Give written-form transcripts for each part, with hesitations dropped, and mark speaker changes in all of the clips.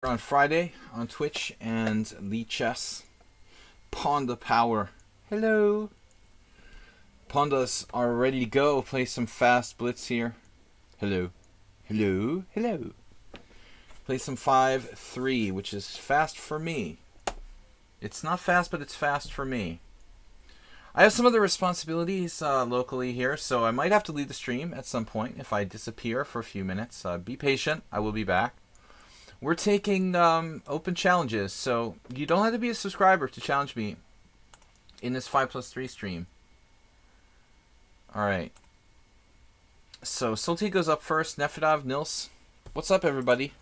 Speaker 1: On Friday on Twitch and lichess. Ponda Power. Hello. Pondas are ready to go. Play some fast blitz here. Hello. Hello. Hello. Play some 5-3, which is fast for me. It's not fast, but it's fast for me. I have some other responsibilities locally here, so I might have to leave the stream at some point if I disappear for a few minutes. Be patient. I will be back. We're taking open challenges, so you don't have to be a subscriber to challenge me in this 5+3 stream. Alright. So, Solti goes up first. Nefedov, Nils. What's up, everybody?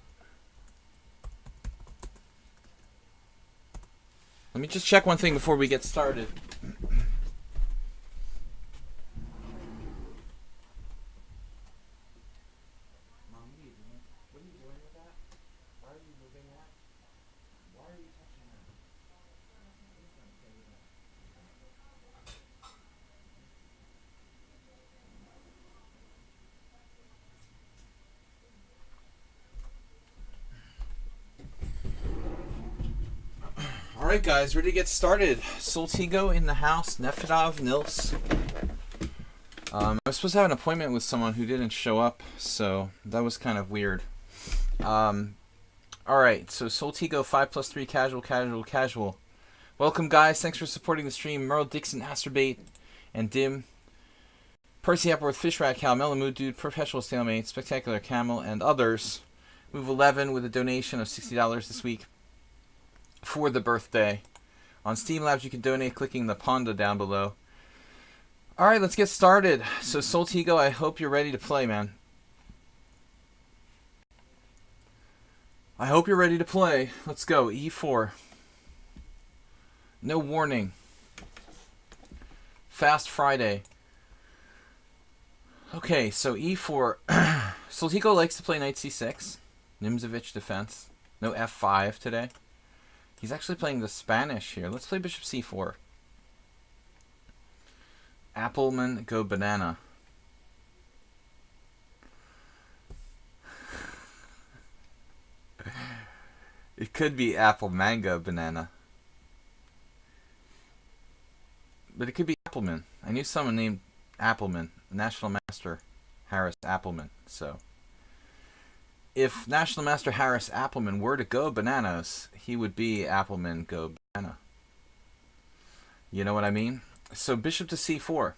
Speaker 1: Let me just check one thing before we get started. Alright guys, ready to get started. Soltigo in the house, Nefedov, Nils. I was supposed to have an appointment with someone who didn't show up, so that was kind of weird. Alright, so Soltigo 5+3 casual, casual, casual. Welcome guys, thanks for supporting the stream. Merle, Dixon, Asterbait, and Dim. Percy Epworth, Fishrat, Cal, Melamood Dude, Perpetual Stalemate, Spectacular Camel, and others. Move 11 with a donation of $60 this week for the birthday. On Steam Labs, you can donate clicking the Ponda down below. Alright, let's get started. So, Soltigo, I hope you're ready to play, man. I hope you're ready to play. Let's go. E4. No warning. Fast Friday. Okay, so E4. Soltigo likes to play knight C6. Nimzovich defense. No F5 today. He's actually playing the Spanish here. Let's play bishop c4. Appleman go banana. It could be apple mango banana. But it could be Appleman. I knew someone named Appleman. National Master Harris Appleman. So if National Master Harris Appleman were to go bananas, he would be Appleman go banana. You know what I mean? So bishop to c4.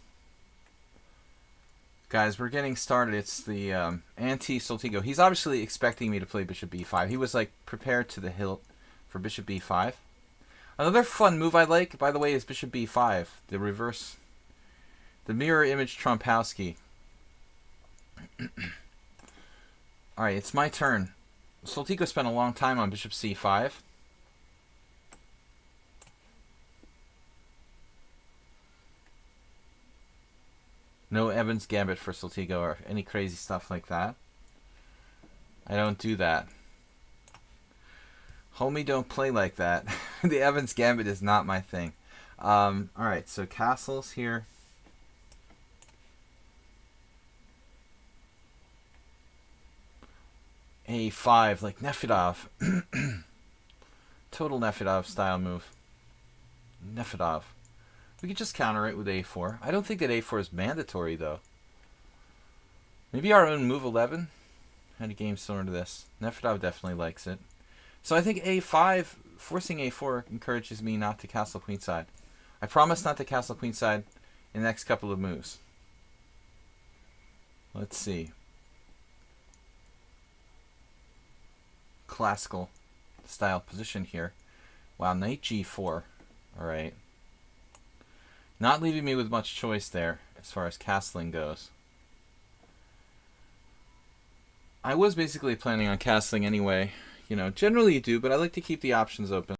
Speaker 1: Guys, we're getting started. It's the anti-Soltigo. He's obviously expecting me to play bishop b5. He was like prepared to the hilt for bishop b5. Another fun move I like, by the way, is bishop b5. The reverse. The mirror image Trompowski. Alright, it's my turn. Soltigo spent a long time on bishop c5. No Evans Gambit for Soltigo or any crazy stuff like that. I don't do that. Homie, don't play like that. The Evans Gambit is not my thing. Alright, so castles here. A5, like Nefedov. Total Nefedov style move. Nefedov. We could just counter it with A4. I don't think that A4 is mandatory, though. Maybe our own move 11 had a game similar to this. Nefedov definitely likes it. So I think A5, forcing A4, encourages me not to castle queenside. I promise not to castle queenside in the next couple of moves. Let's see. Classical style position here. Wow, knight g4. Alright. Not leaving me with much choice there as far as castling goes. I was basically planning on castling anyway. You know, generally you do, but I like to keep the options open.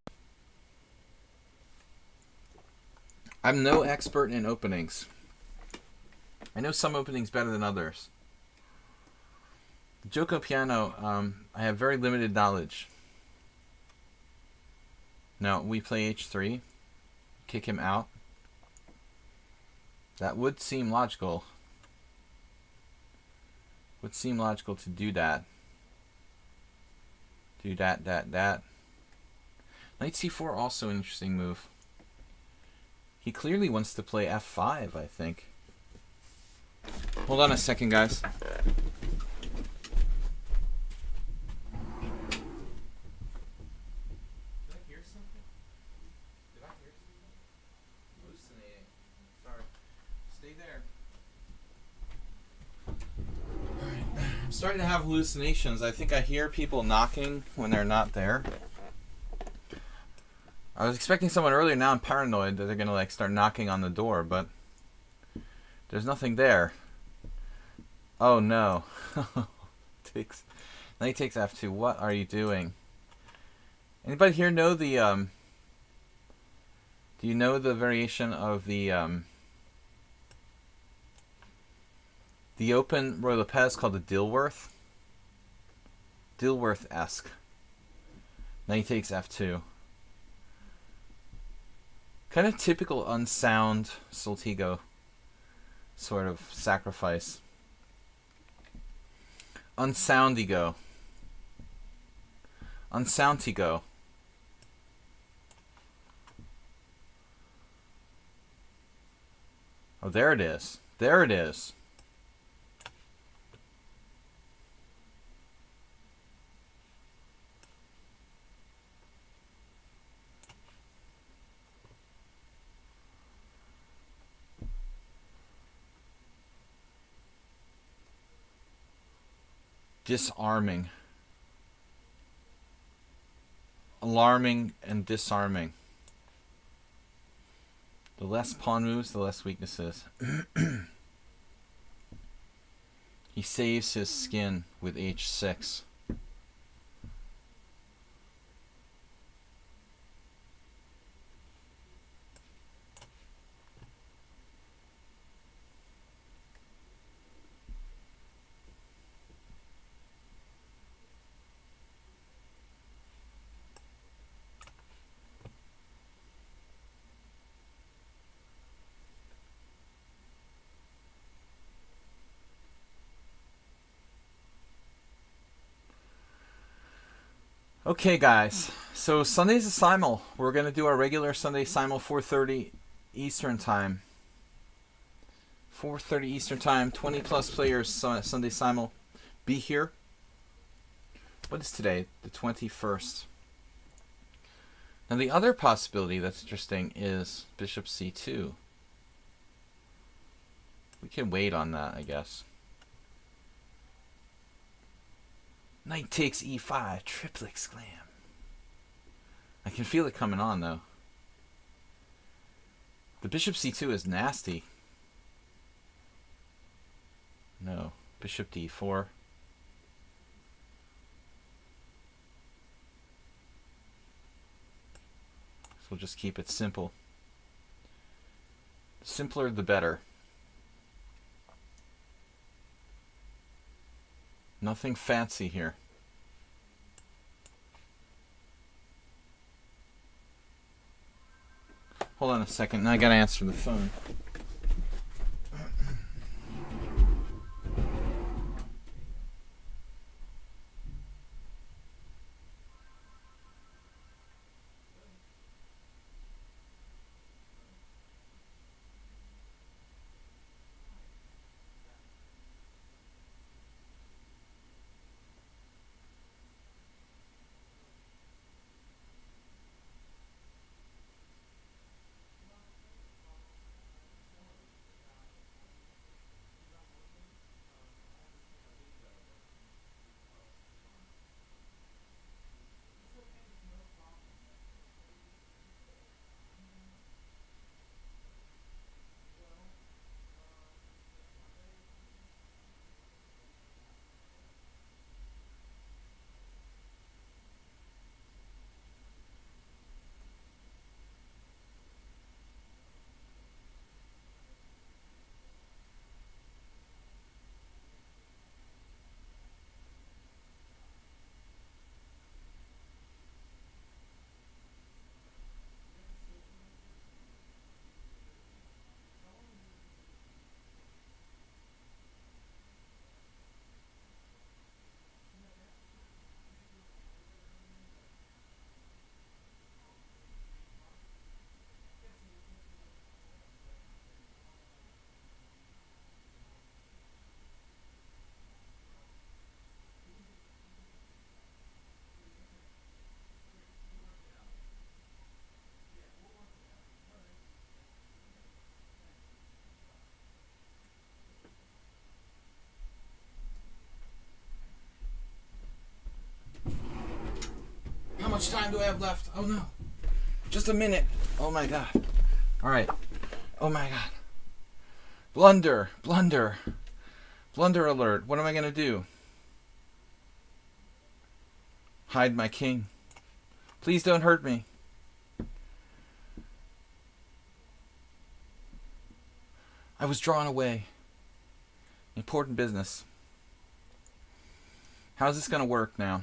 Speaker 1: I'm no expert in openings. I know some openings better than others. Joko Piano, I have very limited knowledge. No, we play h3. Kick him out. That would seem logical. Would seem logical to do that. Do that. Knight c4, also an interesting move. He clearly wants to play f5, I think. Hold on a second, guys. Did I hear something? Hallucinating. Sorry. Stay there. I'm starting to have hallucinations. I think I hear people knocking when they're not there. I was expecting someone earlier. Now I'm paranoid that they're gonna like start knocking on the door, but there's nothing there. Oh no. Knight takes f2. What are you doing? Anybody here know the do you know the variation of the open Roy Lopez called the Dilworth? Dilworth-esque. Knight takes f2. Kind of typical unsound Soltigo sort of sacrifice. Unsoundigo. Unsoundigo. Oh, there it is. There it is. Disarming. Alarming and disarming. The less pawn moves, the less weaknesses. He saves his skin with h6. Okay, guys. So Sunday's a simul. We're going to do our regular Sunday simul 4:30 Eastern Time. 4:30 Eastern Time. 20 plus players Sunday simul. Be here. What is today? The 21st. Now the other possibility that's interesting is Bishop C2. We can wait on that, I guess. Knight takes e5, triple exclam. I can feel it coming on, though. The bishop c2 is nasty. No. Bishop d4. So we'll just keep it simple. The simpler, the better. Nothing fancy here. Hold on a second. Now I gotta answer the phone. much time do I have left? Oh no. Just a minute. Oh my god. Alright. Oh my god. Blunder. Blunder. Blunder alert. What am I going to do? Hide my king. Please don't hurt me. I was drawn away. Important business. How's this going to work now?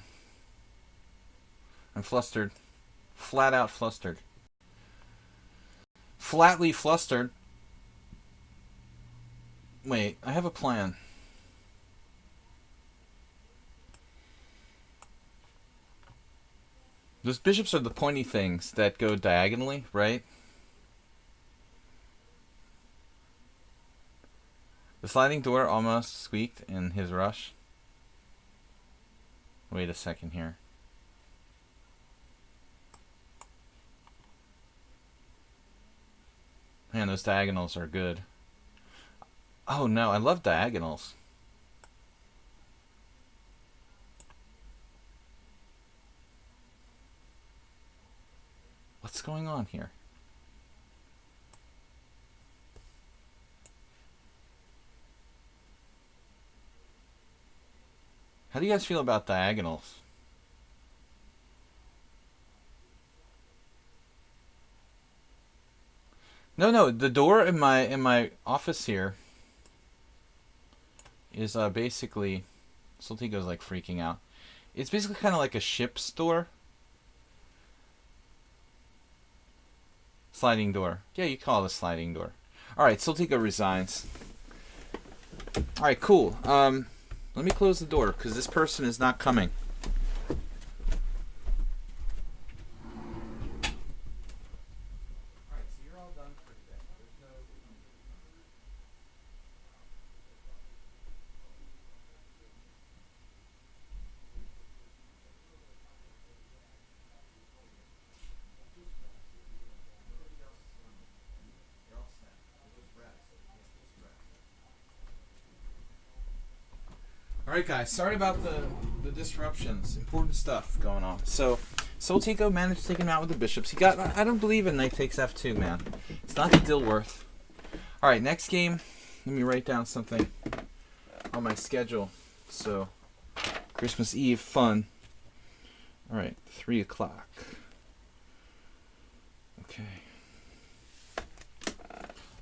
Speaker 1: I'm flustered. Flat out flustered. Flatly flustered. Wait, I have a plan. Those bishops are the pointy things that go diagonally, right? The sliding door almost squeaked in his rush. Wait a second here. Man, those diagonals are good. Oh no, I love diagonals. What's going on here? How do you guys feel about diagonals? No, the door in my office here is basically, Soltigo's like freaking out. It's basically kind of like a ship's door. Sliding door. Yeah, you call it a sliding door. Alright, Soltigo resigns. Alright, cool. Let me close the door, because this person is not coming. Alright, so you're all done for today. There's no... Alright guys, sorry about the disruptions. Important stuff going on. So, Soltigo managed to take him out with the bishops. He got, I don't believe in knight takes f2, man. It's not the deal worth. Alright, next game. Let me write down something on my schedule. So, Christmas Eve, fun. Alright, 3 o'clock. Okay.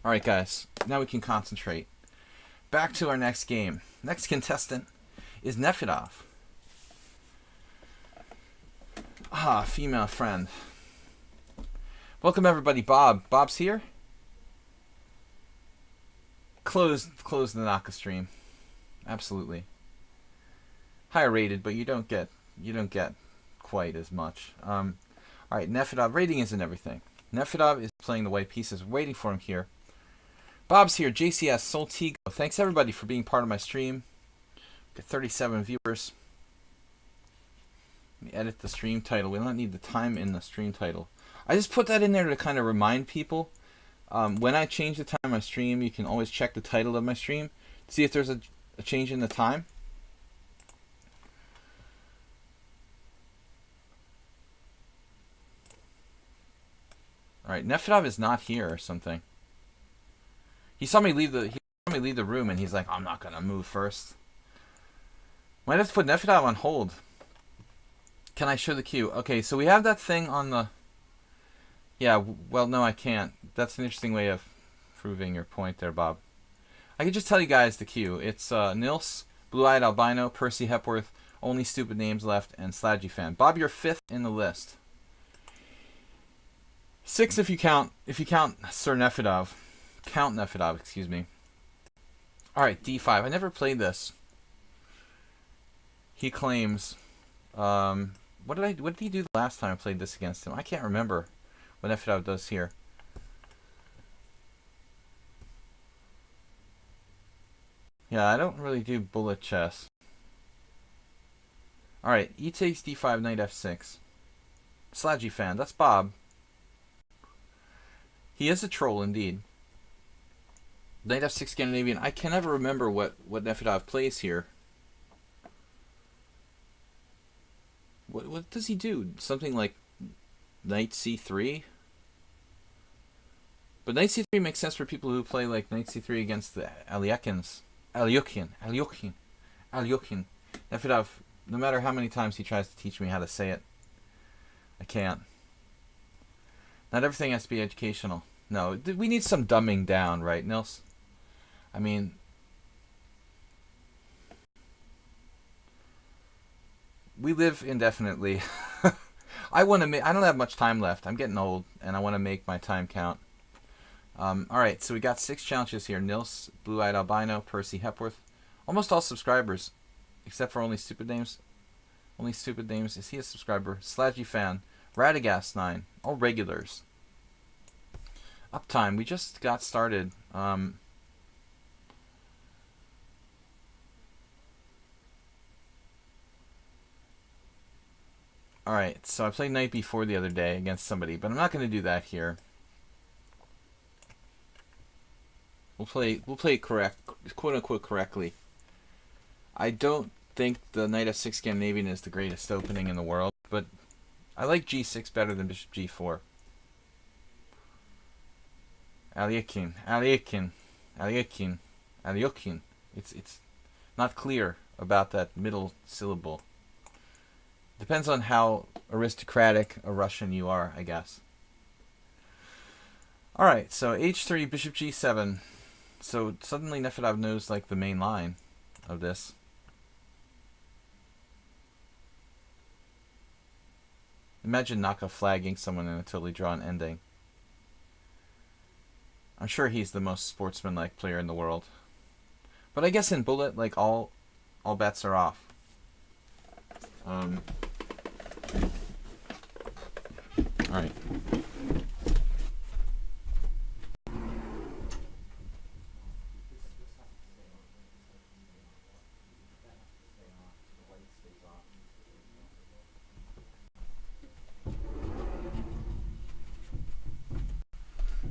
Speaker 1: Alright guys, now we can concentrate. Back to our next game. Next contestant is Nefedov. Ah, female friend. Welcome everybody, Bob. Bob's here. Close the Naka stream. Absolutely. Higher rated, but you don't get quite as much. All right, Nefedov. Rating isn't everything. Nefedov is playing the white pieces. Waiting for him here. Bob's here. JCS Soltigo. Thanks everybody for being part of my stream. Got 37 viewers. Let me edit the stream title. We don't need the time in the stream title. I just put that in there to kind of remind people. When I change the time of my stream, you can always check the title of my stream to see if there's a change in the time. Alright, Nefedov is not here or something. He saw me leave the room and he's like, I'm not gonna move first. Might have to put Nefedov on hold. Can I show the queue? Okay, so we have that thing on the... Yeah, well, no, I can't. That's an interesting way of proving your point there, Bob. I can just tell you guys the queue. It's Nils, Blue-Eyed Albino, Percy Hepworth, Only Stupid Names Left, and Sladgie Fan. Bob, you're 5th in the list. 6 if you count Sir Nefedov. Count Nefedov, excuse me. Alright, D5. I never played this. He claims... what did he do the last time I played this against him? I can't remember what Nefedov does here. Yeah, I don't really do bullet chess. Alright, E takes D5, knight F6. Sladgie Fan, that's Bob. He is a troll indeed. Knight F6 Scandinavian. I can never remember what Nefedov plays here. What does he do? Something like knight c3? But knight c3 makes sense for people who play like knight c3 against the Alyakins. Alyokhin. Nefedov, no matter how many times he tries to teach me how to say it, I can't. Not everything has to be educational. No, we need some dumbing down, right, Nils? I mean, we live indefinitely. I want to I don't have much time left. I'm getting old, and I want to make my time count. All right, so we got 6 challenges here. Nils, Blue Eyed Albino, Percy Hepworth. Almost all subscribers, except for Only Stupid Names. Only Stupid Names. Is he a subscriber? Sladgie Fan. Radagast 9. All regulars. Uptime. We just got started. Alright, so I played Knight B4 the other day against somebody, but I'm not going to do that here. We'll play correct, quote unquote correctly. I don't think the Knight F6 Scandinavian is the greatest opening in the world, but I like G6 better than Bishop G4. Alyakin. It's not clear about that middle syllable. Depends on how aristocratic a Russian you are, I guess. Alright, so H3, Bishop G7. So suddenly Nefedov knows like the main line of this. Imagine Naka flagging someone in a totally drawn ending. I'm sure he's the most sportsmanlike player in the world. But I guess in Bullet, like all bets are off. Alright.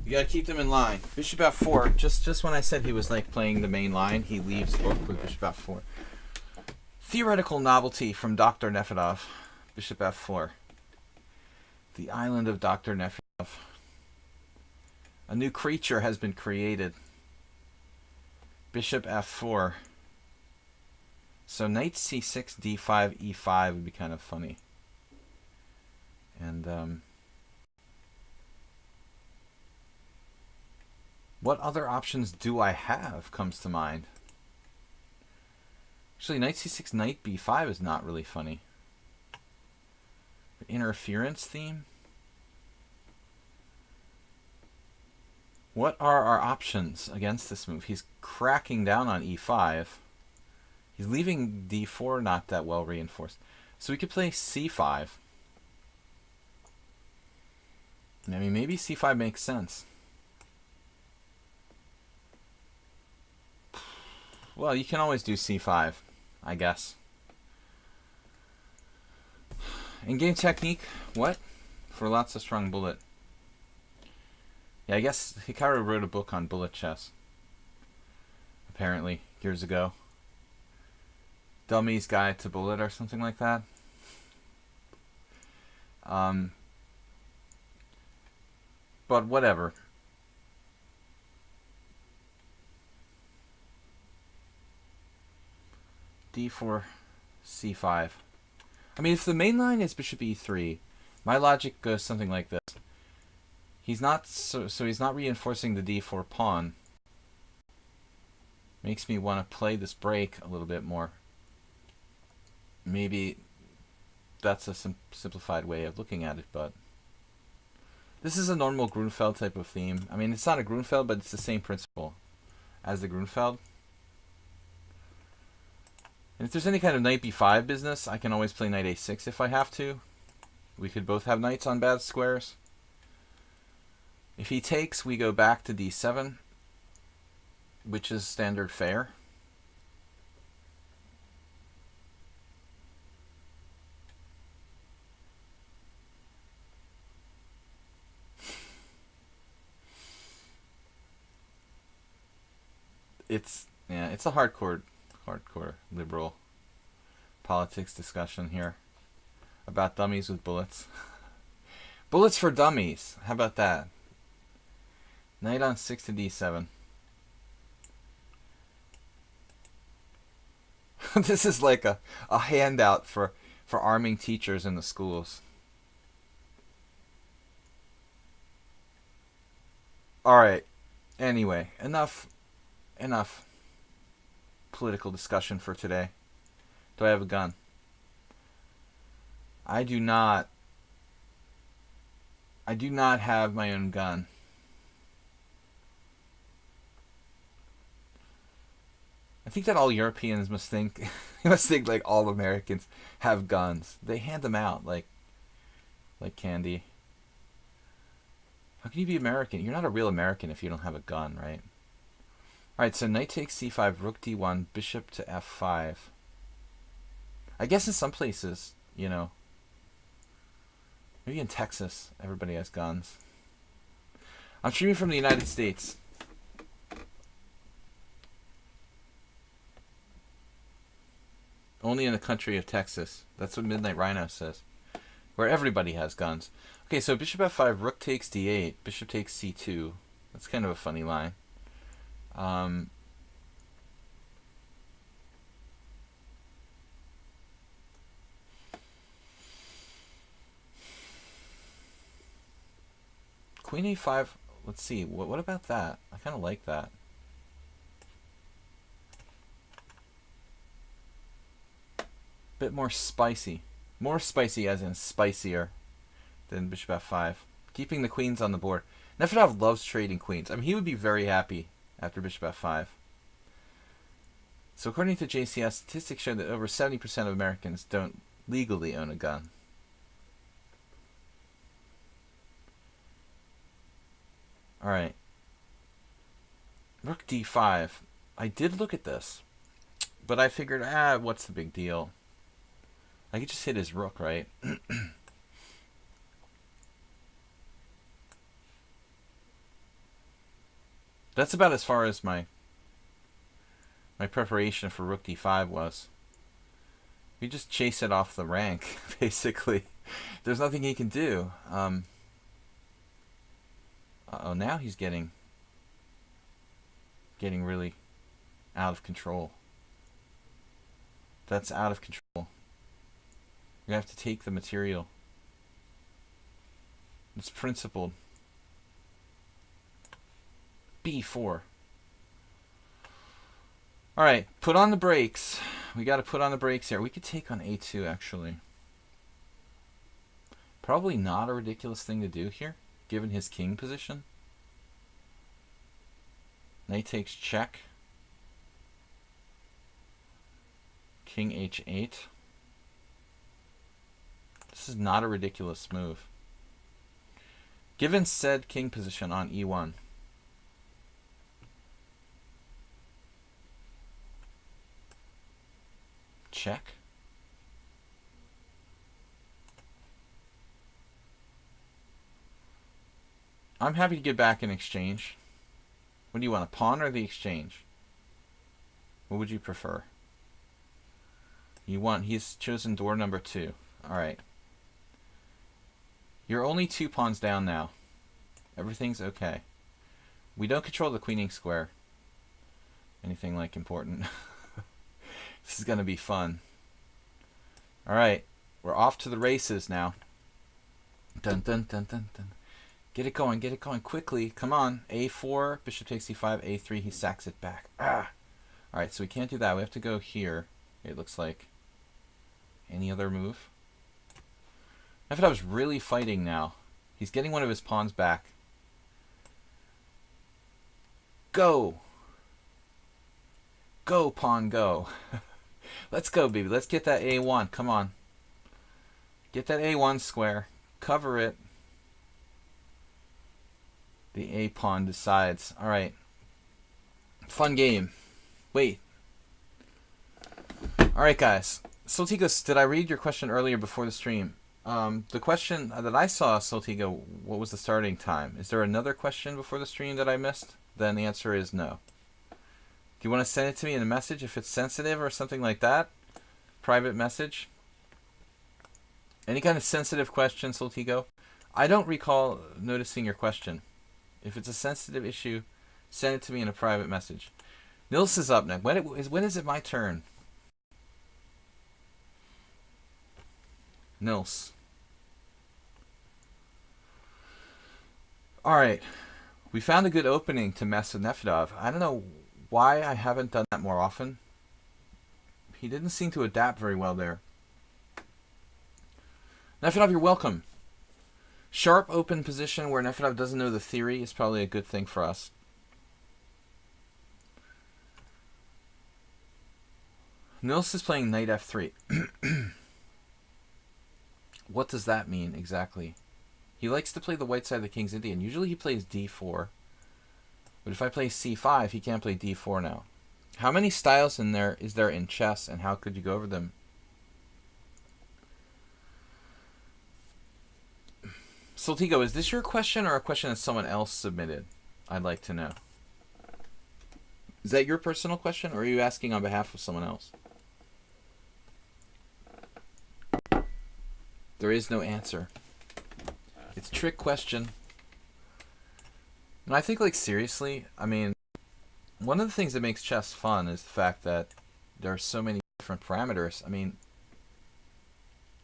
Speaker 1: You gotta keep them in line. Bishop F4. Just when I said he was like playing the main line, he leaves book with Bishop F4. Theoretical novelty from Dr. Nefedov. Bishop F4. The island of Dr. Nefedov. A new creature has been created. Bishop F4. So knight C6, D5, E5 would be kind of funny. And what other options do I have comes to mind. Actually, knight C6, knight B5 is not really funny. Interference theme? What are our options against this move? He's cracking down on E5. He's leaving D4 not that well reinforced. So we could play C5. I mean, maybe C5 makes sense. Well, you can always do C5, I guess. In-game technique, what? For lots of strong bullet. Yeah, I guess Hikaru wrote a book on bullet chess. Apparently, years ago. Dummy's Guide to Bullet or something like that. But whatever. D4, C5. I mean, if the main line is Bishop E3, my logic goes something like this. He's not so he's not reinforcing the D4 pawn. Makes me want to play this break a little bit more. Maybe that's a simplified way of looking at it, but this is a normal Grunfeld type of theme. I mean, it's not a Grunfeld, but it's the same principle as the Grunfeld. And if there's any kind of knight b5 business, I can always play knight a6 if I have to. We could both have knights on bad squares. If he takes, we go back to d7, which is standard fare. It's a hardcore liberal politics discussion here. about dummies with bullets. Bullets for dummies. How about that? Knight on 6 to d7. This is like a handout for arming teachers in the schools. Alright. Anyway, enough political discussion for today. Do I have a gun? I do not have my own gun. I think that all Europeans must think like all Americans have guns. They hand them out like candy. How can you be American? You're not a real American if you don't have a gun, right? Alright, so knight takes c5, rook d1, bishop to f5. I guess in some places, you know, maybe in Texas, everybody has guns. I'm streaming from the United States. Only in the country of Texas. That's what Midnight Rhino says. Where everybody has guns. Okay, so bishop f5, rook takes d8, bishop takes c2. That's kind of a funny line. Queen a5, let's see, what about that? I kind of like that. Bit more spicy. More spicy as in spicier than bishop f5. Keeping the queens on the board. Nefedov loves trading queens. I mean, he would be very happy after bishop f5. So according to JCS, statistics show that over 70% of Americans don't legally own a gun. Alright. Rook d5. I did look at this. But I figured, what's the big deal? I could just hit his rook, right? That's about as far as my preparation for rook d5 was. We just chase it off the rank, basically. There's nothing he can do. Uh-oh, now he's getting really out of control. That's out of control. You have to take the material. It's principled. b4. Alright, put on the brakes. We got to put on the brakes here. We could take on a2, actually. Probably not a ridiculous thing to do here, given his king position. Knight takes check. King h8. This is not a ridiculous move. Given said king position on e1. Check. I'm happy to give back in exchange. What do you want, a pawn or the exchange? What would you prefer? He's chosen door number 2. Alright. You're only 2 pawns down now. Everything's okay. We don't control the queening square. Anything like important. This is going to be fun. Alright. We're off to the races now. Dun dun dun dun dun. Get it going quickly. Come on. a4, bishop takes c5, a3, he sacks it back. Alright, so we can't do that. We have to go here, it looks like. Any other move? Nefedov's really fighting now. He's getting one of his pawns back. Go! Go, pawn, go. Let's go, baby. Let's get that a1. Come on. Get that a1 square. Cover it. The a pawn decides. Alright. Fun game. Wait. Alright, guys. Soltigos, did I read your question earlier before the stream? The question that I saw, Soltigo, what was the starting time? Is there another question before the stream that I missed? Then the answer is no. Do you want to send it to me in a message if it's sensitive or something like that? Private message? Any kind of sensitive question, Soltigo? I don't recall noticing your question. If it's a sensitive issue, send it to me in a private message. Nils is up next. When is it my turn? Nils. Alright. We found a good opening to mess with Nefedov. I don't know why I haven't done that more often. He didn't seem to adapt very well there. Nefedov, you're welcome. Sharp open position where Nefedov doesn't know the theory is probably a good thing for us. Nils is playing knight f3. What does that mean exactly? He likes to play the white side of the king's Indian. Usually he plays d4. But if I play c5, he can't play d4 now. How many styles is there in chess, and how could you go over them? Soltigo, is this your question or a question that someone else submitted? I'd like to know. Is that your personal question, or are you asking on behalf of someone else? There is no answer. It's a trick question. And I think, like, seriously, I mean, one of the things that makes chess fun is the fact that there are so many different parameters. I mean,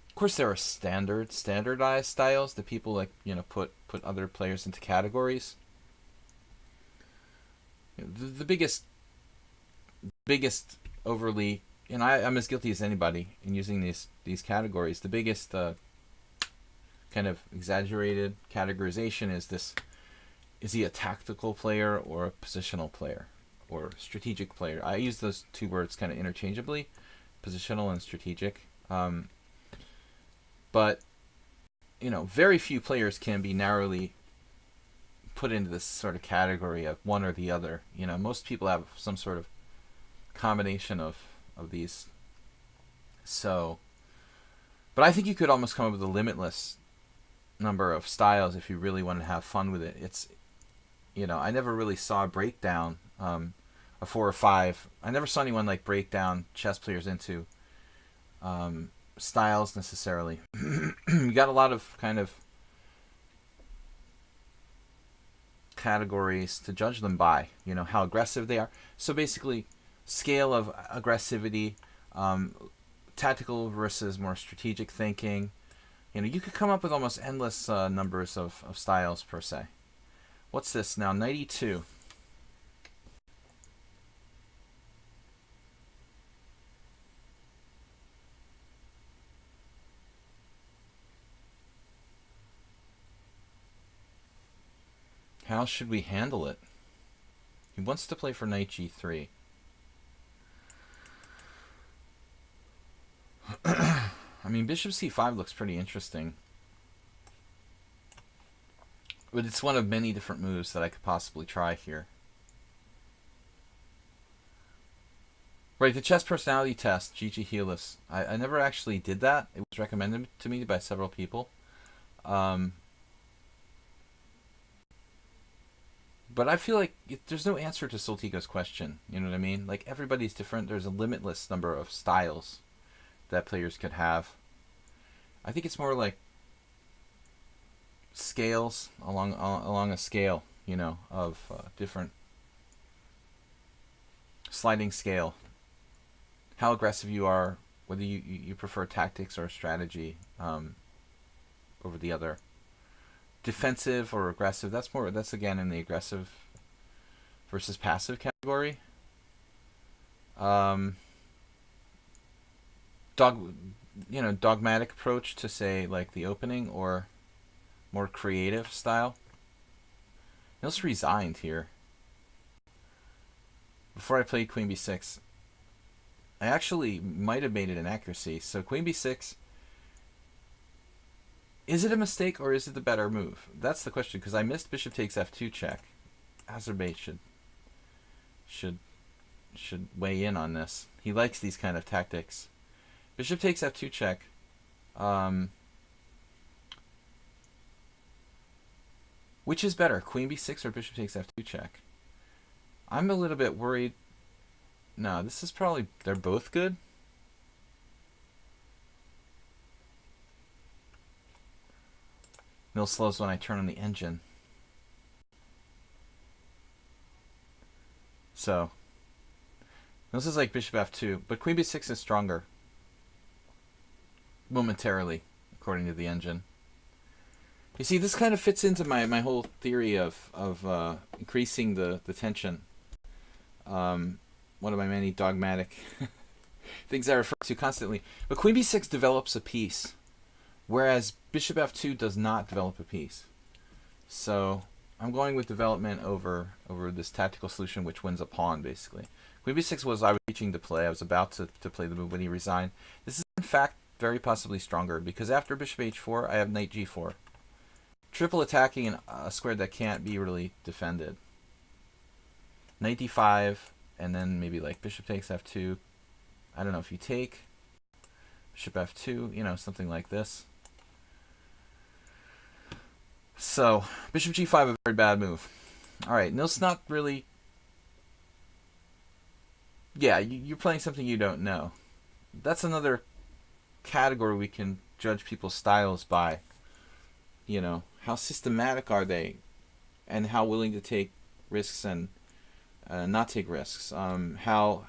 Speaker 1: of course there are standardized styles that people, like, you know, put other players into categories. The biggest overly, and I'm as guilty as anybody in using these categories. The biggest kind of exaggerated categorization is this: is he a tactical player or a positional player or strategic player? I use those two words kind of interchangeably, positional and strategic. But, you know, very few players can be narrowly put into this sort of category of one or the other. You know, most people have some sort of combination of these. So, but I think you could almost come up with a limitless number of styles if you really want to have fun with it. It's, you know, I never really saw a breakdown, a 4 or 5. I never saw anyone like break down chess players into styles necessarily. You got a lot of kind of categories to judge them by, you know, how aggressive they are. So basically, scale of aggressivity, tactical versus more strategic thinking. You know, you could come up with almost endless numbers of styles per se. What's this now? 92. How should we handle it? He wants to play for knight g3. I mean, bishop c5 looks pretty interesting. But it's one of many different moves that I could possibly try here. Right, the chess personality test, Gigi Helis. I never actually did that. It was recommended to me by several people. But I feel like there's no answer to Soltigo's question. You know what I mean? Like, everybody's different. There's a limitless number of styles that players could have. I think it's more like scales along a scale, you know, of different sliding scale. How aggressive you are, whether you prefer tactics or strategy over the other. Defensive or aggressive, that's again in the aggressive versus passive category. Dogmatic approach to, say, like the opening, or more creative style. Nils resigned here. Before I played queen b6, I actually might have made it an accuracy. So queen b6, is it a mistake or is it the better move? That's the question, because I missed bishop takes f2 check. Azerbaijan should weigh in on this. He likes these kind of tactics. Bishop takes f2 check. Which is better, queen b6 or bishop takes f2 check? I'm a little bit worried. No, this is probably, they're both good. Mill slows when I turn on the engine. So this is like bishop f2, but queen b6 is stronger momentarily, according to the engine. You see, this kind of fits into my whole theory of increasing the tension. One of my many dogmatic things I refer to constantly. But queen b6 develops a piece, whereas bishop f2 does not develop a piece. So I'm going with development over this tactical solution, which wins a pawn, basically. Queen b6 was I was reaching to play. I was about to play the move when he resigned. This is, in fact, very possibly stronger, because after bishop h4, I have knight g4. Triple attacking in a square that can't be really defended. Knight d5, and then maybe like bishop takes f2. I don't know if you take bishop f2, you know, something like this. So bishop g5, a very bad move. All right, Nil's not really. Yeah, you're playing something you don't know. That's another category we can judge people's styles by. You know, how systematic are they, and how willing to take risks and not take risks. How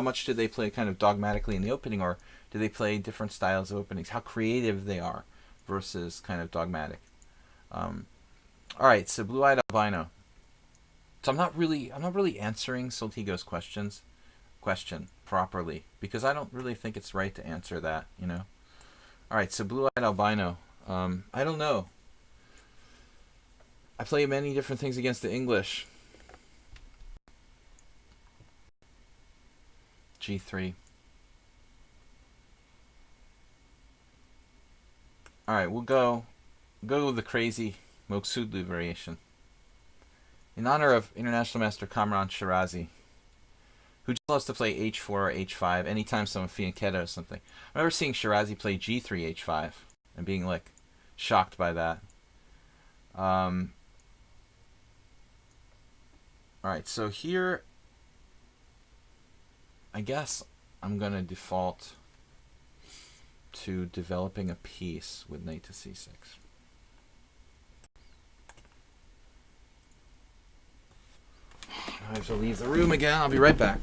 Speaker 1: much do they play kind of dogmatically in the opening, or do they play different styles of openings? How creative they are versus kind of dogmatic. All right, so blue-eyed albino. So I'm not really answering Soltigo's question properly, because I don't really think it's right to answer that. You know. All right, so blue-eyed albino. I don't know. I play many different things against the English. G3. All right, we'll go with the crazy Moksudlu variation. In honor of International Master Kamran Shirazi, who just loves to play h4 or h5 anytime someone fianchetto or something. I remember seeing Shirazi play g3 h5 and being like shocked by that. Alright, so here I guess I'm going to default to developing a piece with knight to c6. I have to leave the room again. I'll be right back.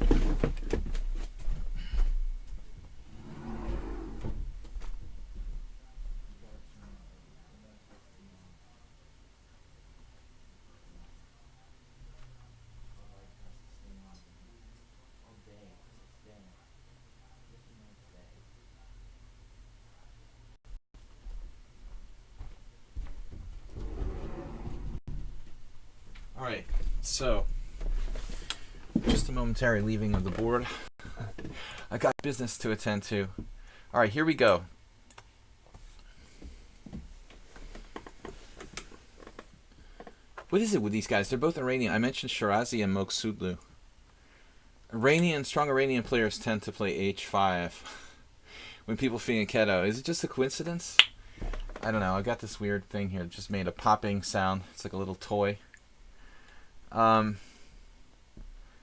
Speaker 1: Alright, so just a momentary leaving of the board. I got business to attend to. Alright, here we go. What is it with these guys? They're both Iranian. I mentioned Shirazi and Moksudlu. Strong Iranian players tend to play h5 when people fianchetto. Is it just a coincidence? I don't know. I got this weird thing here. It just made a popping sound. It's like a little toy.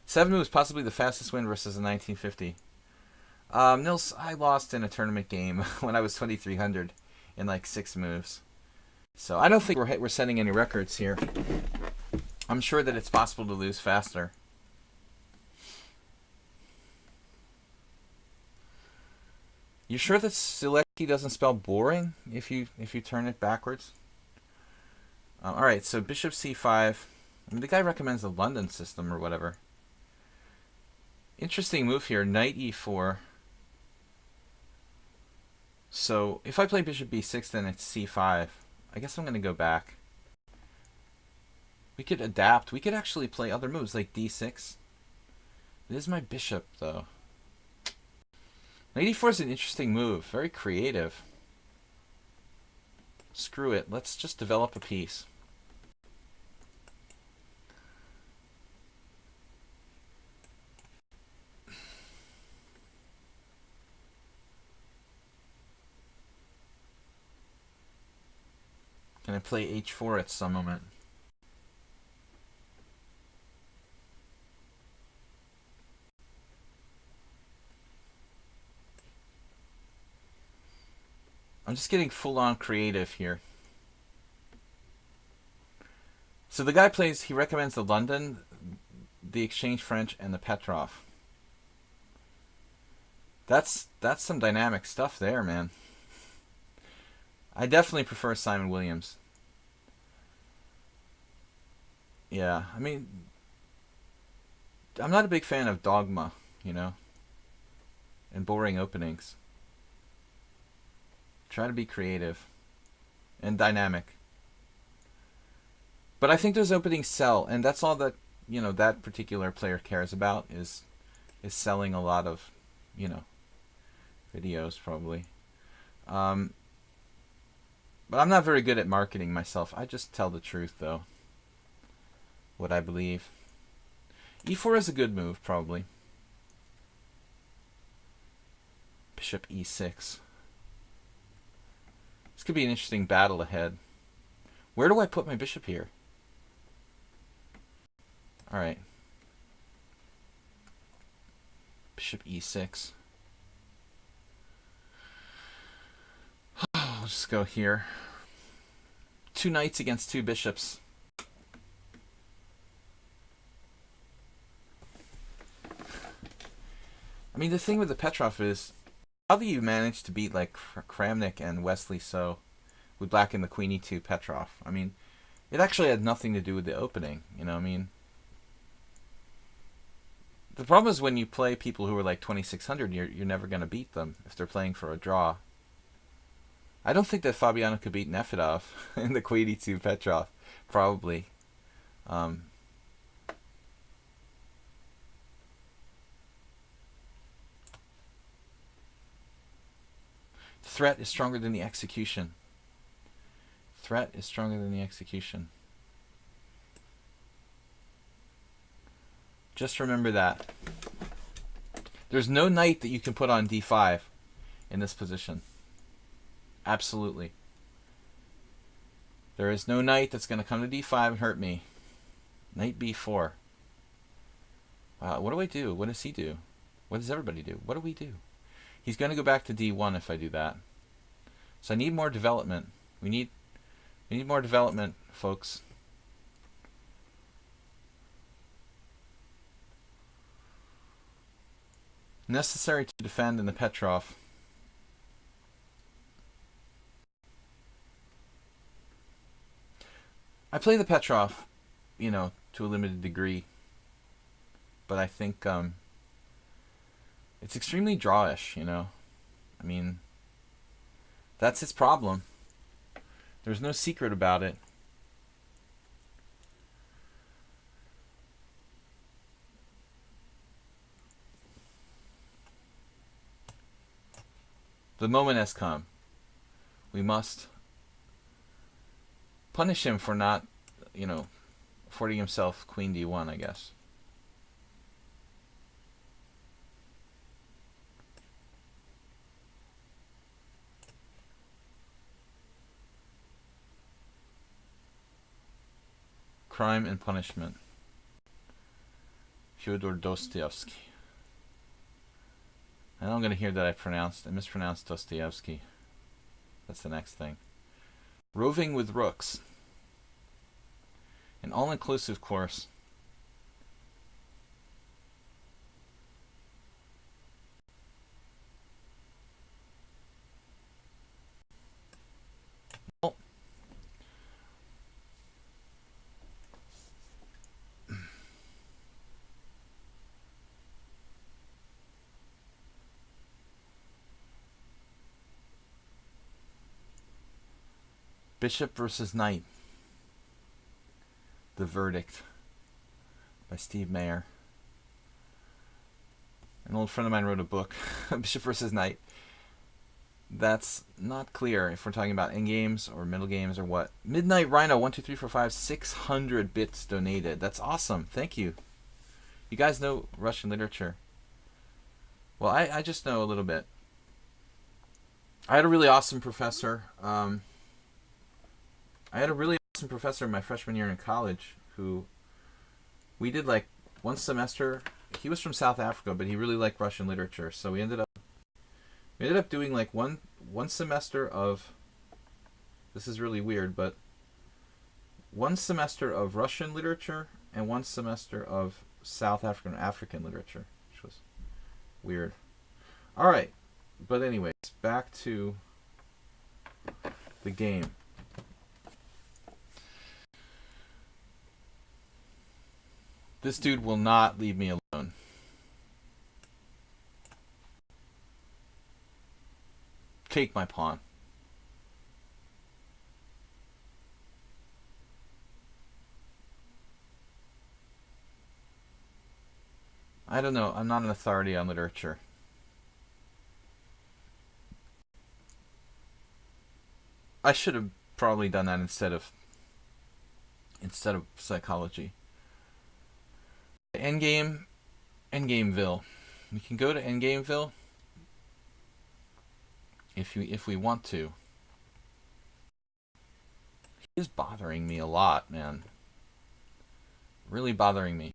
Speaker 1: 7 moves, possibly the fastest win versus a 1950. Nils, I lost in a tournament game when I was 2300 in like 6 moves. So I don't think we're setting any records here. I'm sure that it's possible to lose faster. You sure that Sladgie doesn't spell boring if you turn it backwards? All right, so bishop c5. I mean, the guy recommends the London system or whatever. Interesting move here, knight e4. So if I play bishop b6, then it's c5. I guess I'm going to go back. We could adapt. We could actually play other moves like d6. It is my bishop, though. Knight e4 is an interesting move. Very creative. Screw it. Let's just develop a piece. Can I play h4 at some moment? I'm just getting full-on creative here. So the guy plays, he recommends the London, the Exchange French, and the Petrov. That's some dynamic stuff there, man. I definitely prefer Simon Williams. Yeah, I mean, I'm not a big fan of dogma, you know, and boring openings. Try to be creative and dynamic. But I think those openings sell, and that's all that, you know, that particular player cares about is selling a lot of, you know, videos probably. But I'm not very good at marketing myself. I just tell the truth, though. What I believe. E4 is a good move, probably. Bishop E6. This could be an interesting battle ahead. Where do I put my bishop here? Alright. Bishop E6. I'll just go here. 2 knights against 2 bishops. I mean, the thing with the Petrov is, how do you manage to beat like Kramnik and Wesley So with black and the Queen E2 Petrov? I mean, it actually had nothing to do with the opening, you know what I mean? The problem is when you play people who are like 2600, you're never going to beat them if they're playing for a draw. I don't think that Fabiano could beat Nefedov in the Queen E2 Petrov, probably. Threat is stronger than the execution. Threat is stronger than the execution. Just remember that. There's no knight that you can put on d5 in this position. Absolutely. There is no knight that's going to come to d5 and hurt me. Knight b4. Wow, what do I do? What does he do? What does everybody do? What do we do? He's going to go back to d1 if I do that. So I need more development. We need more development, folks. Necessary to defend in the Petrov. I play the Petrov, you know, to a limited degree. But I think it's extremely drawish, you know. I mean, that's its problem. There's no secret about it. The moment has come. We must punish him for not, you know, affording himself Queen D1, I guess. Crime and Punishment. Fyodor Dostoevsky. And I'm going to hear that I mispronounced Dostoevsky. That's the next thing. Roving with Rooks. An all-inclusive course. Bishop versus Knight. The Verdict by Steve Mayer. An old friend of mine wrote a book, Bishop versus Knight. That's not clear if we're talking about endgames or middle games or what. Midnight Rhino 1 2 3 4 5 600 bits donated. That's awesome. Thank you. You guys know Russian literature. Well, I just know a little bit. I had a really awesome professor. I had a really awesome professor in my freshman year in college who we did like one semester. He was from South Africa, but he really liked Russian literature. So we ended up doing like one semester of, this is really weird, but one semester of Russian literature and one semester of South African literature, which was weird. All right, but anyways, back to the game. This dude will not leave me alone. Take my pawn. I don't know. I'm not an authority on literature. I should have probably done that instead of psychology. Endgameville. We can go to Endgameville if we want to. He is bothering me a lot, man. Really bothering me.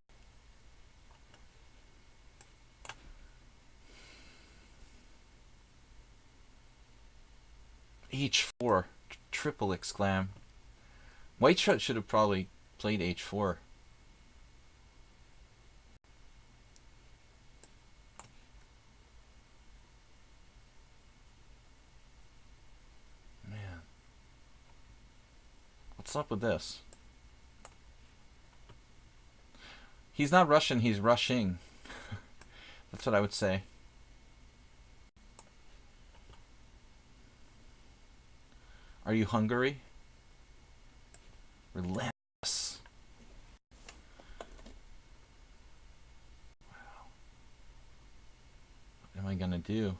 Speaker 1: H4. Triple exclam. White should have probably played H4. Man. What's up with this? He's not Russian, he's rushing. That's what I would say. Are you Hungary? Relentless. Wow. What am I gonna do?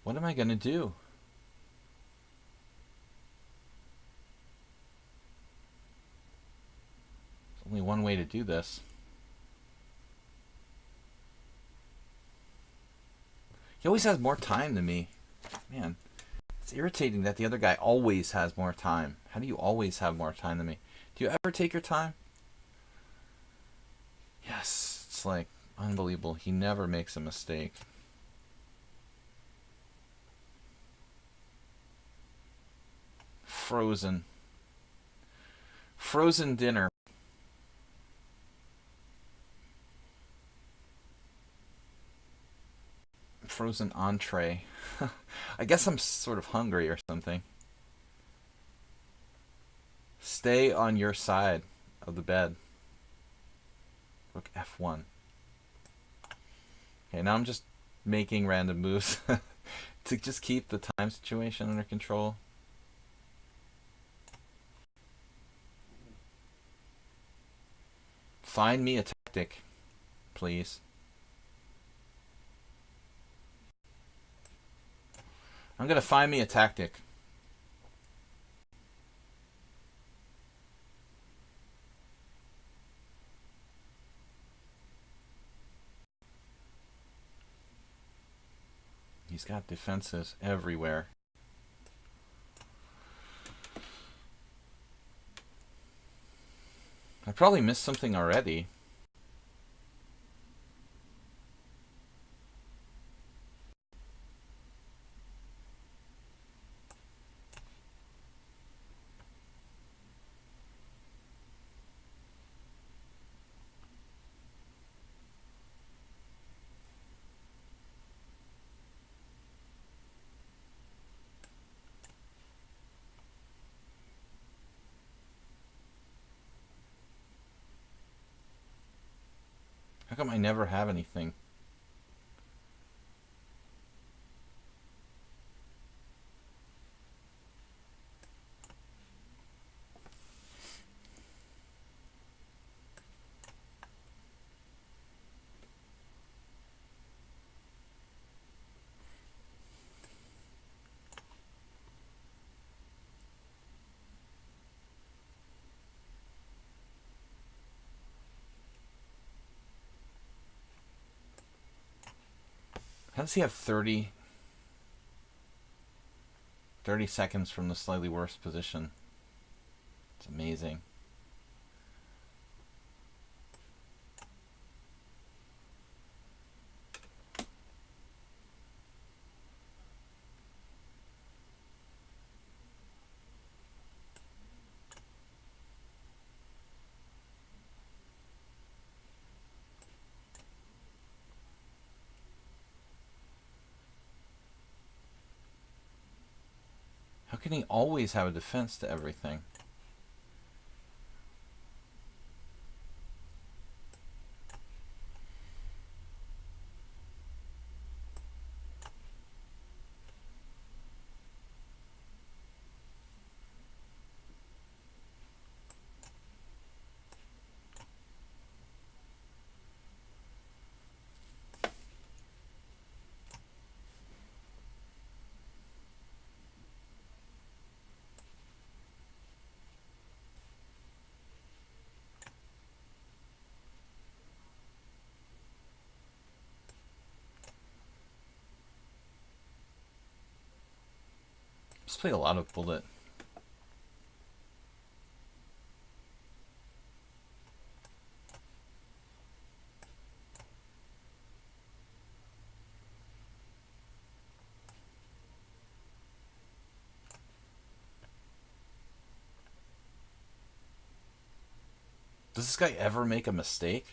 Speaker 1: What am I gonna do? There's only one way to do this. He always has more time than me. Man, it's irritating that the other guy always has more time. How do you always have more time than me? Do you ever take your time? Yes, it's like unbelievable. He never makes a mistake. Frozen. Frozen dinner. Frozen entree. I guess I'm sort of hungry or something. Stay on your side of the bed. Rook F1. Okay, now I'm just making random moves to just keep the time situation under control. Find me a tactic, please. I'm gonna find me a tactic. He's got defenses everywhere. I probably missed something already. How come I never have anything? How does he have 30 seconds from the slightly worse position? It's amazing. How can he always have a defense to everything? Just play a lot of bullet. Does this guy ever make a mistake?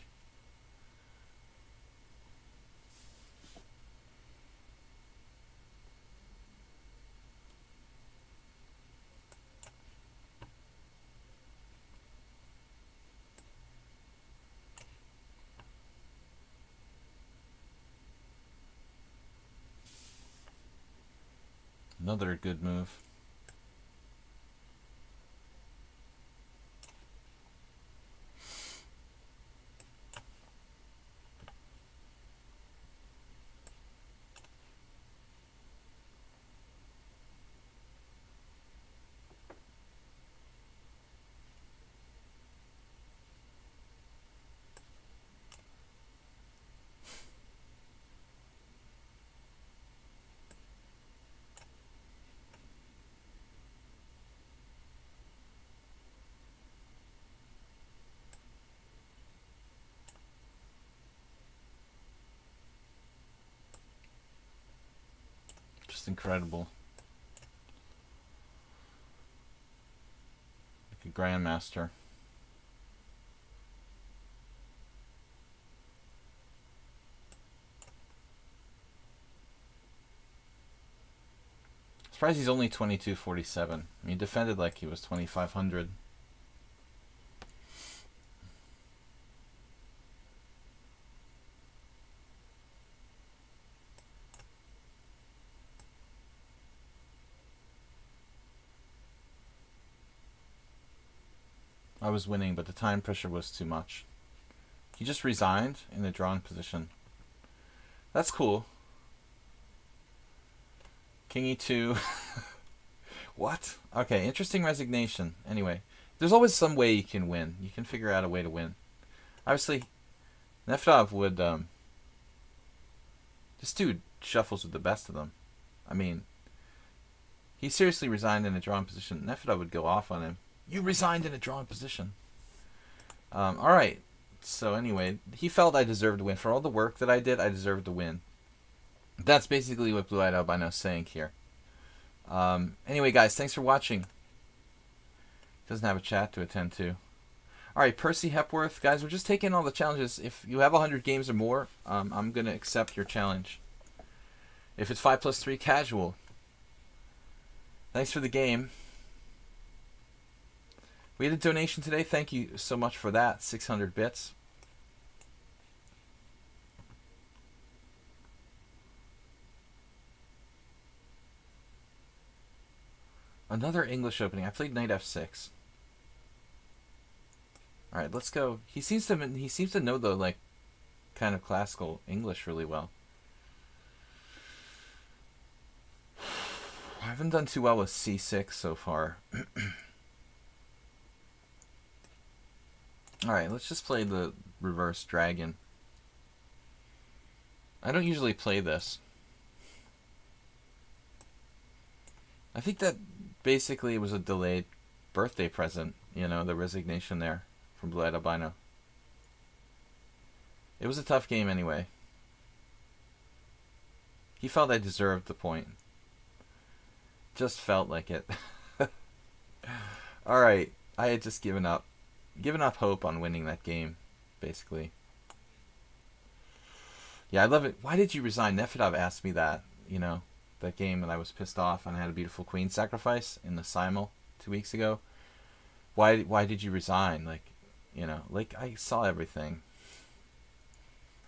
Speaker 1: Another good move. Just incredible. Like a grandmaster. Surprised he's only 2247. I mean, he defended like he was 2500. I was winning, but the time pressure was too much. He just resigned in a drawn position. That's cool. King e2. What? Okay, interesting resignation. Anyway, there's always some way you can win. You can figure out a way to win. Obviously, Nefedov would... this dude shuffles with the best of them. I mean, he seriously resigned in a drawn position. Nefedov would go off on him. You resigned in a drawn position. Alright. So anyway, he felt I deserved to win. For all the work that I did, I deserved to win. That's basically what Blue Eyed Albino is saying here. Anyway, guys, thanks for watching. Doesn't have a chat to attend to. Alright, Percy Hepworth. Guys, we're just taking all the challenges. If you have 100 games or more, I'm going to accept your challenge. If it's 5+3 casual. Thanks for the game. We had a donation today. Thank you so much for that. 600 bits. Another English opening. I played knight f6. All right, let's go. He seems to know the like kind of classical English really well. I haven't done too well with c6 so far. Alright, let's just play the reverse dragon. I don't usually play this. I think that basically it was a delayed birthday present, you know, the resignation there from Blue Eyed Albino. It was a tough game anyway. He felt I deserved the point. Just felt like it. Alright, I had just given up hope on winning that game, basically. Yeah, I love it. Why did you resign? Nefedov asked me that, you know, that game and I was pissed off and I had a beautiful queen sacrifice in the simul 2 weeks ago. Why did you resign? Like, you know, like I saw everything.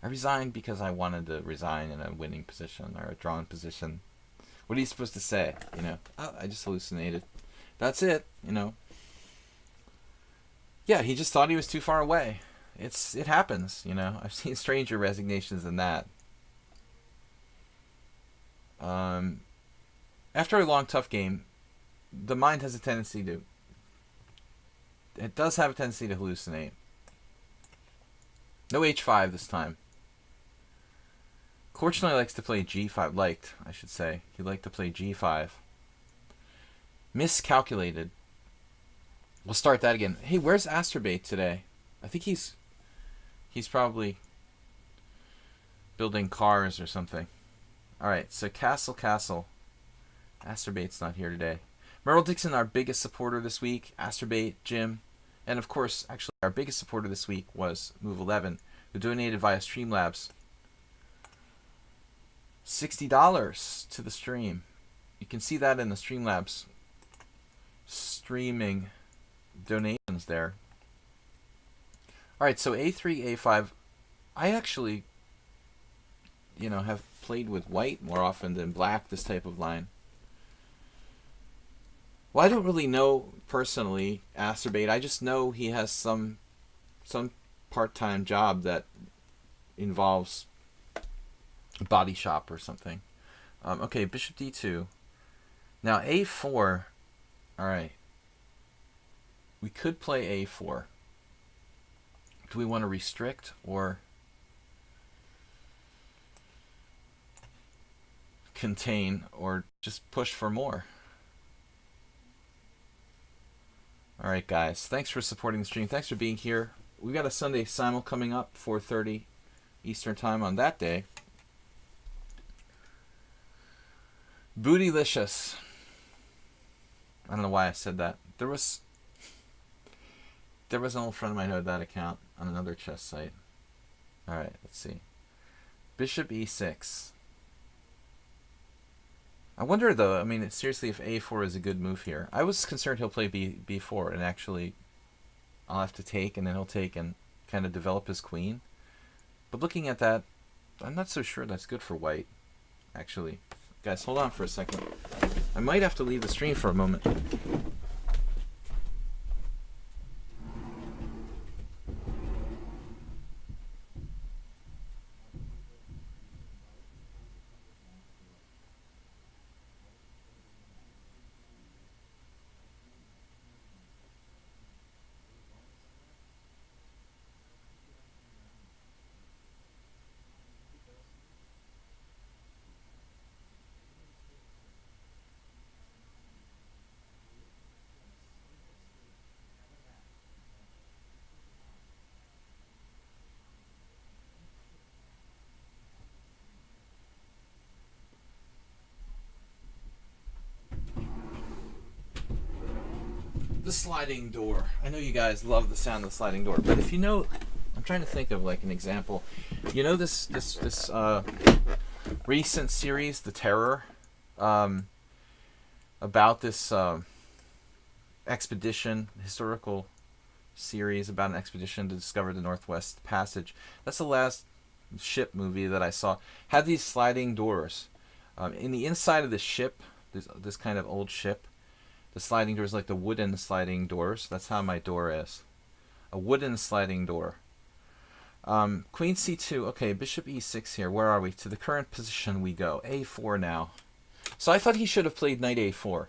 Speaker 1: I resigned because I wanted to resign in a winning position or a drawn position. What are you supposed to say? You know, oh, I just hallucinated. That's it, you know. Yeah, he just thought he was too far away. It happens, you know. I've seen stranger resignations than that. After a long, tough game, the mind has a tendency to... It does have a tendency to hallucinate. No h5 this time. Fortunately, likes to play g5. I should say. He liked to play g5. Miscalculated. We'll start that again. Hey, where's Asterbate today? I think he's probably building cars or something. Alright, so Castle. Asterbate's not here today. Merle Dixon, our biggest supporter this week. Asterbate, Jim. And of course, actually, our biggest supporter this week was Move11, who donated via Streamlabs $60 to the stream. You can see that in the Streamlabs streaming donations there. Alright, so A3, A5. I actually, you know, have played with white more often than black, this type of line. Well, I don't really know personally Asterbate. I just know he has some part-time job that involves a body shop or something. Okay, bishop d2. Now a4. Alright. We could play a4. Do we want to restrict or contain or just push for more? Alright guys, thanks for supporting the stream. Thanks for being here. We got a Sunday simul coming up, 4:30 Eastern time on that day. Bootylicious. I don't know why I said that. There was an old friend of mine who had that account on another chess site. Alright, let's see. Bishop e6. I wonder though, I mean, seriously, if a4 is a good move here. I was concerned he'll play b4 and actually I'll have to take and then he'll take and kind of develop his queen. But looking at that, I'm not so sure that's good for white, actually. Guys, hold on for a second. I might have to leave the stream for a moment. The sliding door. I know you guys love the sound of the sliding door, but if you know, I'm trying to think of like an example. You know this recent series, The Terror, about this expedition, historical series about an expedition to discover the Northwest Passage. That's the last ship movie that I saw. Had these sliding doors. In the inside of the ship, this kind of old ship, the sliding doors, like the wooden sliding doors. That's how my door is. A wooden sliding door. Queen c2. Okay, bishop e6 here. Where are we? To the current position we go. a4 now. So I thought he should have played knight a4.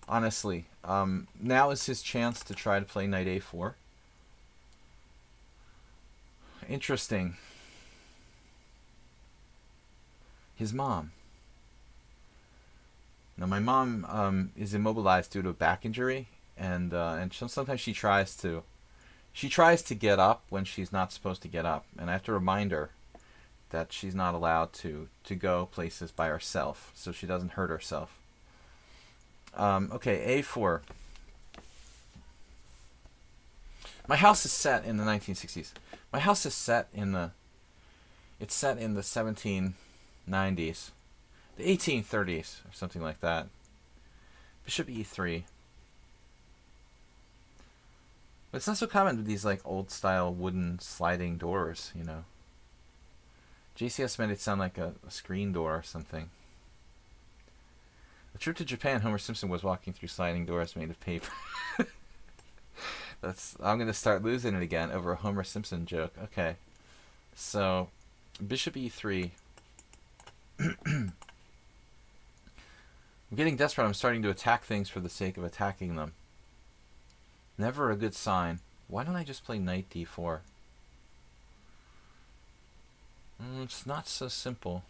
Speaker 1: Honestly. Now is his chance to try to play knight a4. Interesting. His mom. Now my mom is immobilized due to a back injury, and sometimes she tries to get up when she's not supposed to get up, and I have to remind her that she's not allowed to go places by herself, so she doesn't hurt herself. Okay, a4. My house is set in the 1960s. My house is set in the 1790s. The 1830s or something like that. Bishop e3. But it's not so common with these like old style wooden sliding doors, you know. JCS made it sound like a screen door or something. A trip to Japan, Homer Simpson was walking through sliding doors made of paper. I'm gonna start losing it again over a Homer Simpson joke. Okay. So Bishop e3. I'm getting desperate. I'm starting to attack things for the sake of attacking them. Never a good sign. Why don't I just play knight d4? It's not so simple.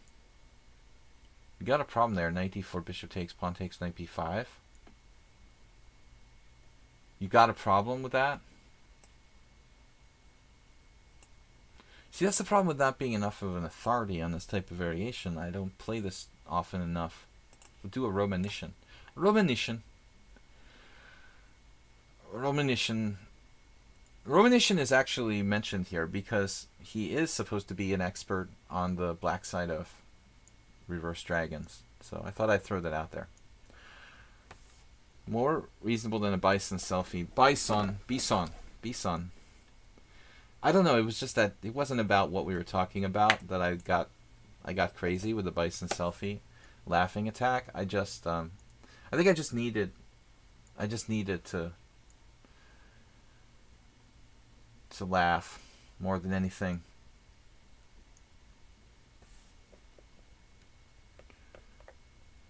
Speaker 1: You got a problem there. Knight d4, bishop takes, pawn takes, knight b5. You got a problem with that? See, that's the problem with not being enough of an authority on this type of variation. I don't play this often enough. We'll do a Romanician. Romanician is actually mentioned here because he is supposed to be an expert on the black side of reverse dragons. So I thought I'd throw that out there. More reasonable than a bison selfie. Bison. I don't know, it was just that it wasn't about what we were talking about that I got crazy with the bison selfie laughing attack. I think I just needed to laugh more than anything.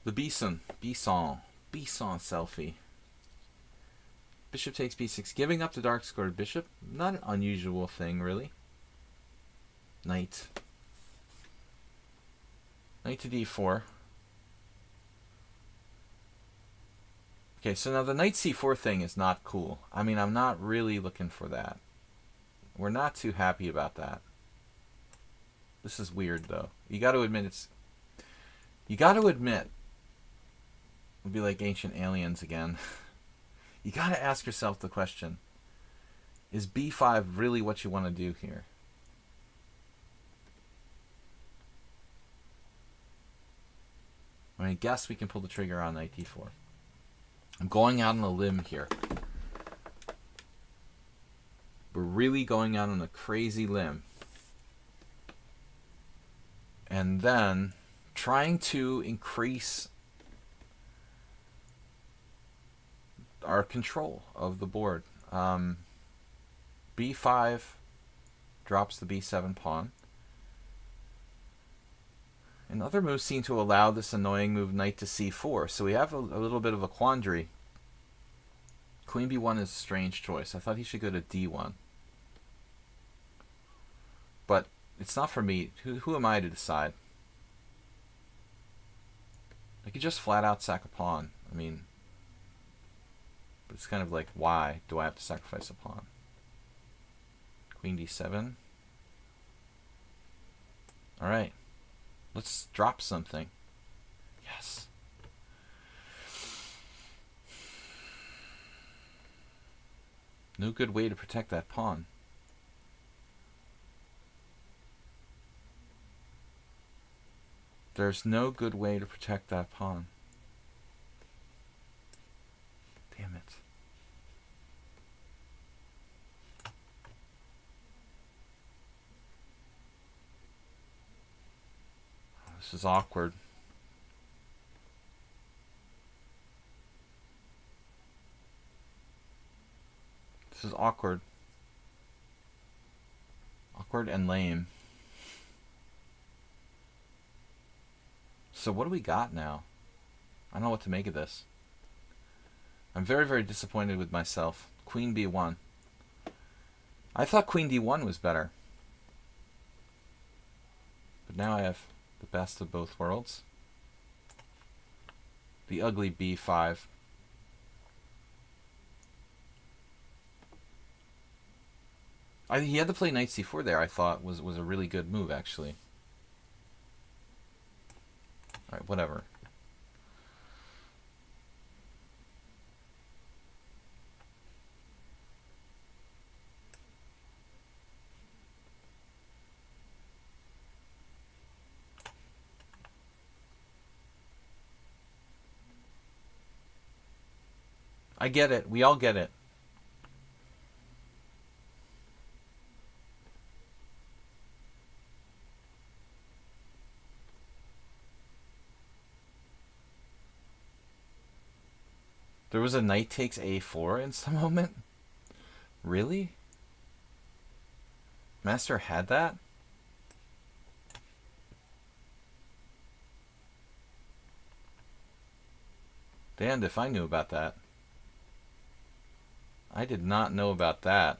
Speaker 1: The bison selfie. Bishop takes b6, giving up the dark squared bishop. Not an unusual thing, really. Knight to d4. Okay, so now the knight c4 thing is not cool. I mean, I'm not really looking for that. We're not too happy about that. This is weird, though. You got to admit we'll be like ancient aliens again. You got to ask yourself the question, is b5 really what you want to do here? I guess we can pull the trigger on knight d4. I'm going out on a limb here. We're really going out on a crazy limb. And then trying to increase our control of the board. b5 drops the b7 pawn. And other moves seem to allow this annoying move knight to c4. So we have a little bit of a quandary. Queen b1 is a strange choice. I thought he should go to d1. But it's not for me. Who am I to decide? I could just flat out sack a pawn. I mean, but it's kind of like, why do I have to sacrifice a pawn? Queen d7. Alright. Let's drop something. Yes. No good way to protect that pawn. There's no good way to protect that pawn. Damn it. Oh, this is awkward. This is awkward. Awkward and lame. So what do we got now? I don't know what to make of this. I'm very, very disappointed with myself. Queen b1. I thought queen d1 was better. But now I have the best of both worlds. The ugly b5. He had to play knight c4 there, I thought was a really good move, actually. Alright, whatever. I get it. We all get it. There was a knight takes a4 in some moment? Really? Master had that? Damned if I knew about that. I did not know about that.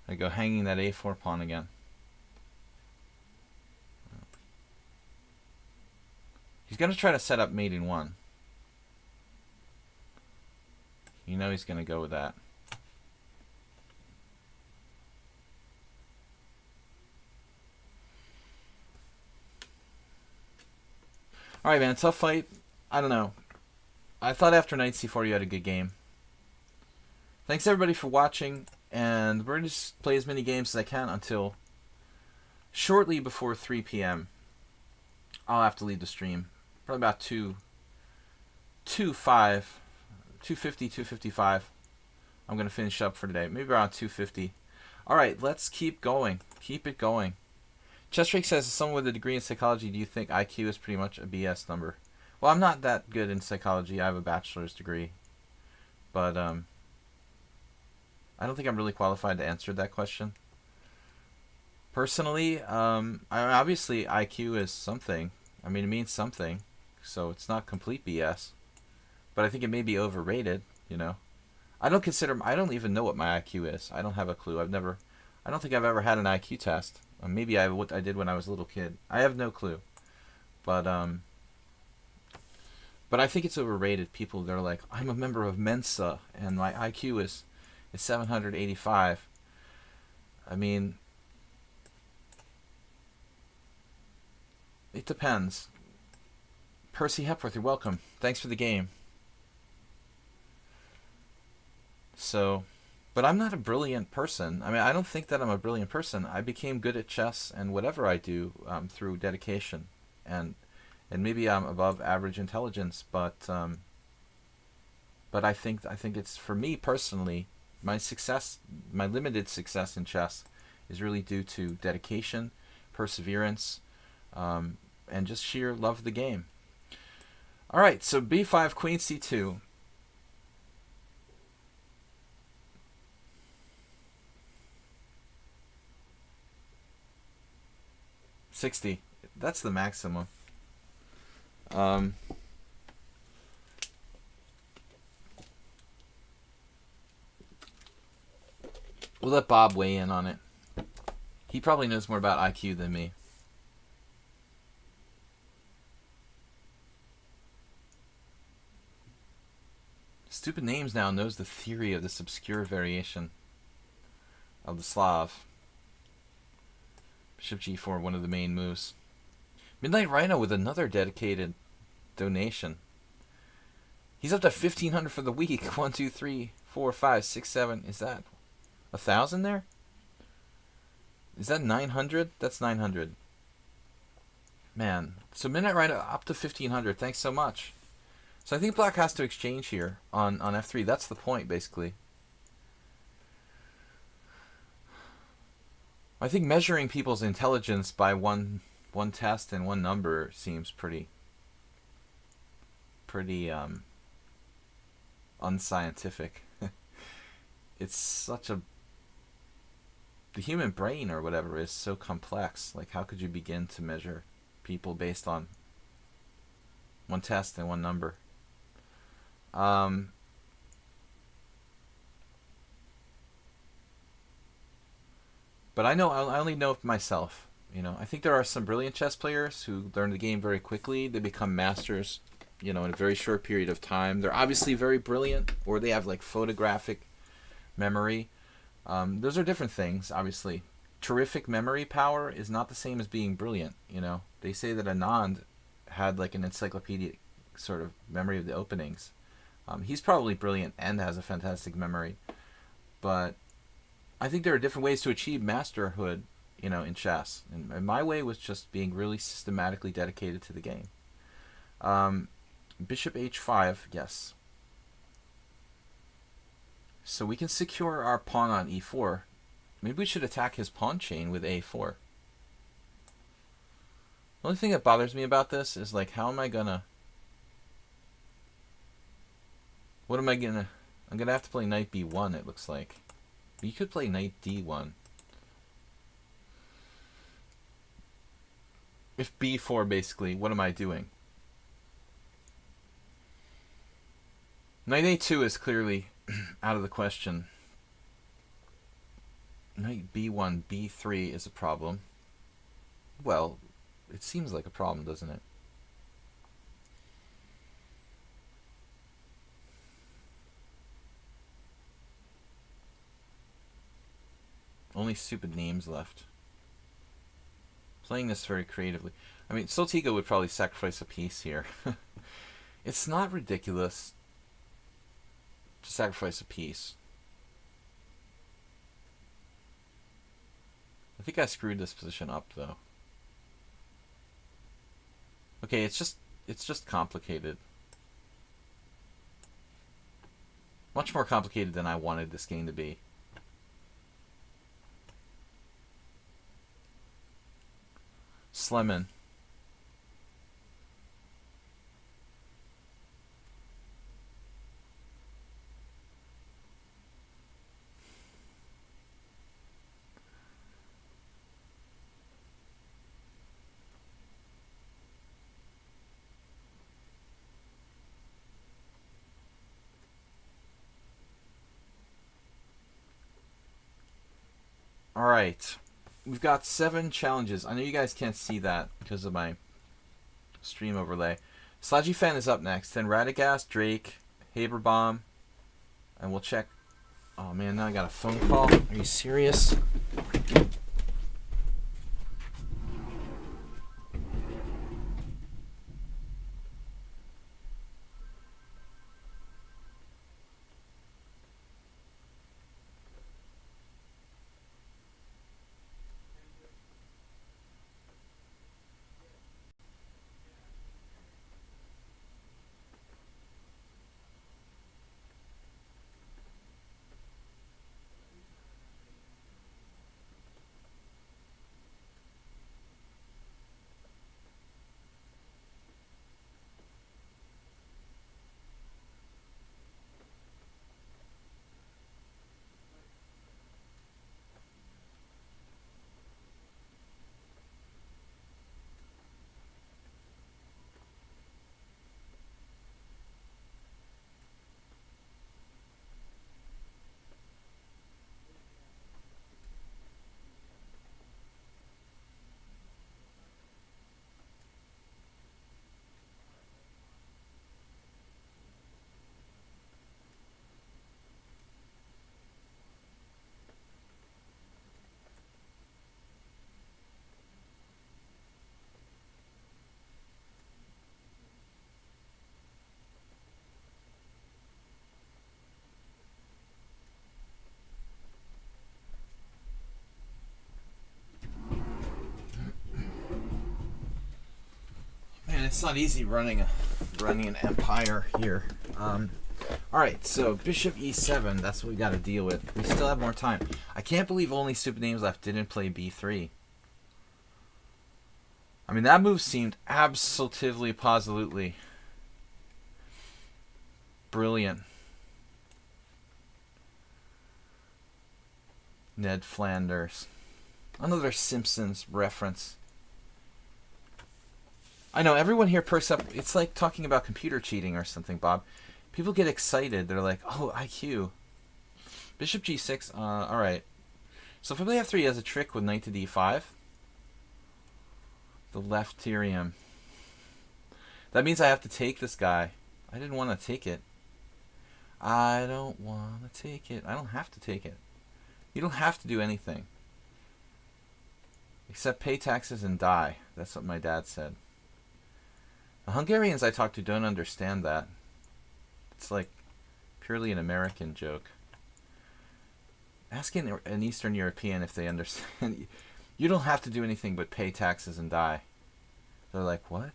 Speaker 1: I go hanging that a4 pawn again. He's going to try to set up mate in 1. You know he's going to go with that. Alright, man. Tough fight. I don't know. I thought after knight c4 you had a good game. Thanks everybody for watching. And we're going to just play as many games as I can until shortly before 3 p.m. I'll have to leave the stream. Probably about 2:55. I'm going to finish up for today. Maybe around 2:50. Alright, let's keep going. Keep it going. Chestrake says, as someone with a degree in psychology, do you think IQ is pretty much a BS number? Well, I'm not that good in psychology. I have a bachelor's degree. But, I don't think I'm really qualified to answer that question. Personally, obviously IQ is something. I mean, it means something. So it's not complete BS. But I think it may be overrated, you know. I don't even know what my IQ is. I don't have a clue. I don't think I've ever had an IQ test. Maybe I did when I was a little kid. I have no clue. But I think it's overrated. People, they're like, I'm a member of Mensa and my IQ is 785. I mean, it depends. Percy Hepworth, you're welcome. Thanks for the game. So, but I'm not a brilliant person. I mean, I don't think that I'm a brilliant person. I became good at chess and whatever I do through dedication, and maybe I'm above average intelligence, but I think it's, for me personally, my limited success in chess is really due to dedication, perseverance, and just sheer love of the game. All right, so b5, queen c2. $60. That's the maximum. We'll let Bob weigh in on it. He probably knows more about IQ than me. Stupid Names now knows the theory of this obscure variation of the Slav. Bishop g4, one of the main moves. Midnight Rhino with another dedicated donation. He's up to 1,500 for the week. 1, 2, 3, 4, 5, 6, 7. Is that 1,000 there? Is that 900? That's 900. Man. So Midnight Rhino up to 1,500. Thanks so much. So I think Black has to exchange here on f3. That's the point, basically. I think measuring people's intelligence by one test and one number seems pretty unscientific. It's such the human brain or whatever is so complex. Like, how could you begin to measure people based on one test and one number? But I only know myself. You know, I think there are some brilliant chess players who learn the game very quickly. They become masters, you know, in a very short period of time. They're obviously very brilliant, or they have like photographic memory. Those are different things, obviously. Terrific memory power is not the same as being brilliant, you know. They say that Anand had like an encyclopedic sort of memory of the openings. He's probably brilliant and has a fantastic memory. But I think there are different ways to achieve masterhood, you know, in chess. And my way was just being really systematically dedicated to the game. Bishop h5, yes. So we can secure our pawn on e4. Maybe we should attack his pawn chain with a4. The only thing that bothers me about this is like, how am I gonna... What am I gonna... I'm gonna have to play knight b1, it looks like. You could play knight d1. If b4, basically, what am I doing? Knight a2 is clearly out of the question. Knight b1, b3 is a problem. Well, it seems like a problem, doesn't it? Only stupid names left. Playing this very creatively. I mean, Soltigo would probably sacrifice a piece here. It's not ridiculous to sacrifice a piece. I think I screwed this position up, though. Okay, it's just complicated. Much more complicated than I wanted this game to be. Slemon. Alright. We've got 7 challenges. I know you guys can't see that because of my stream overlay. Sladgie Fan is up next. Then Radagast, Drake, Haberbaum. And we'll check. Oh man, now I got a phone call. Are you serious? Man, it's not easy running an empire here. Alright, so Bishop e7, that's what we gotta deal with. We still have more time. I can't believe only stupid names left didn't play b3. I mean, that move seemed absolutely, positively brilliant. Ned Flanders. Another Simpsons reference. I know, everyone here perks up. It's like talking about computer cheating or something, Bob. People get excited. They're like, oh, IQ. Bishop g6, alright. So if I play f3, he has a trick with knight to d5. The left Tyrium. That means I have to take this guy. I didn't want to take it. I don't want to take it. I don't have to take it. You don't have to do anything. Except pay taxes and die. That's what my dad said. The Hungarians I talk to don't understand that. It's like purely an American joke. Ask an Eastern European if they understand. You don't have to do anything but pay taxes and die. They're like, what?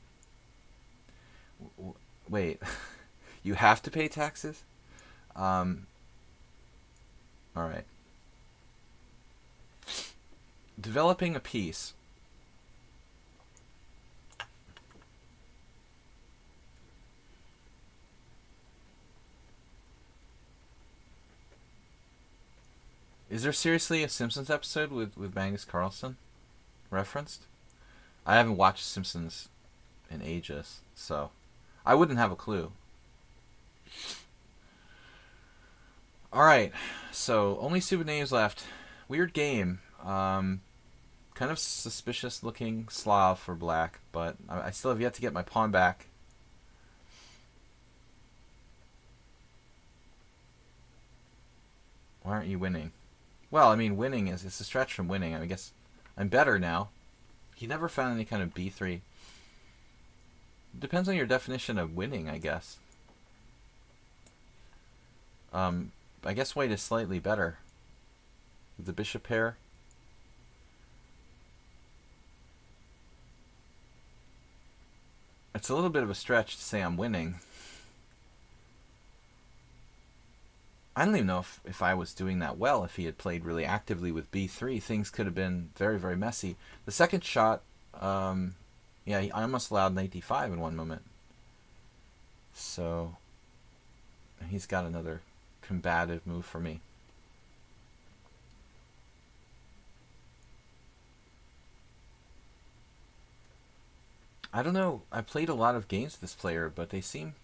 Speaker 1: Wait. You have to pay taxes? Alright. Developing a piece. Is there seriously a Simpsons episode with Magnus Carlsen referenced? I haven't watched Simpsons in ages, so I wouldn't have a clue. Alright, so only stupid names left. Weird game. Kind of suspicious looking Slav for black, but I still have yet to get my pawn back. Why aren't you winning? Well, I mean, winning it's a stretch from winning. I guess I'm better now. He never found any kind of b3. Depends on your definition of winning, I guess. I guess white is slightly better. The bishop pair. It's a little bit of a stretch to say I'm winning. I don't even know if I was doing that well. If he had played really actively with b3, things could have been very, very messy. The second shot, yeah, I almost allowed knight d5 in one moment. So he's got another combative move for me. I don't know. I played a lot of games with this player, but they seem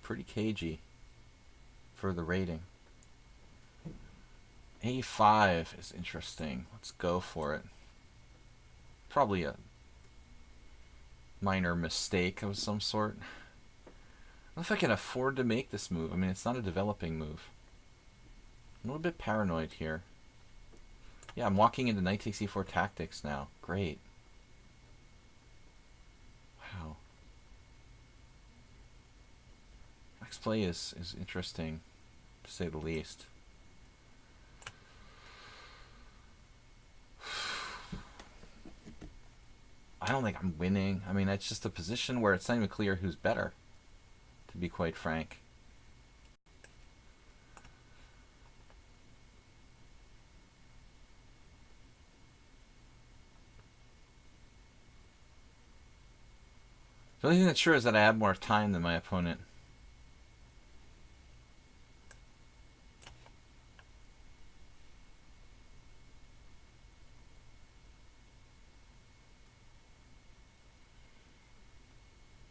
Speaker 1: pretty cagey for the rating. A5 is interesting. Let's go for it. Probably a minor mistake of some sort. I don't know if I can afford to make this move. I mean, it's not a developing move. I'm a little bit paranoid here. Yeah, I'm walking into knight takes e4 tactics now. Great. Wow. Next play is interesting, to say the least. I don't think I'm winning. I mean, it's just a position where it's not even clear who's better, to be quite frank. The only thing that's sure is that I have more time than my opponent.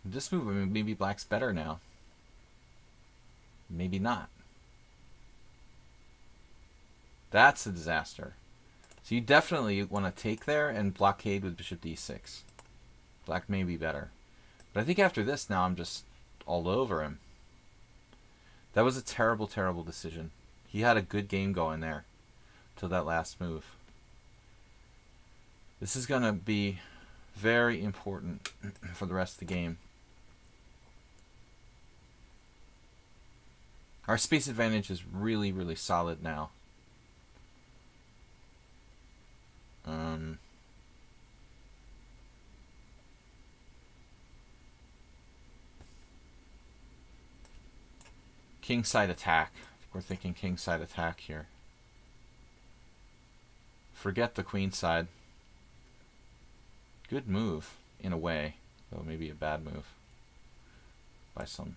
Speaker 1: This move, I mean, maybe black's better now. Maybe not. That's a disaster. So you definitely want to take there and blockade with bishop d6. Black may be better. But I think after this now I'm just all over him. That was a terrible, terrible decision. He had a good game going there till that last move. This is going to be very important for the rest of the game. Our space advantage is really, really solid now. Kingside attack. We're thinking kingside attack here. Forget the queenside. Good move, in a way. Though maybe a bad move. By some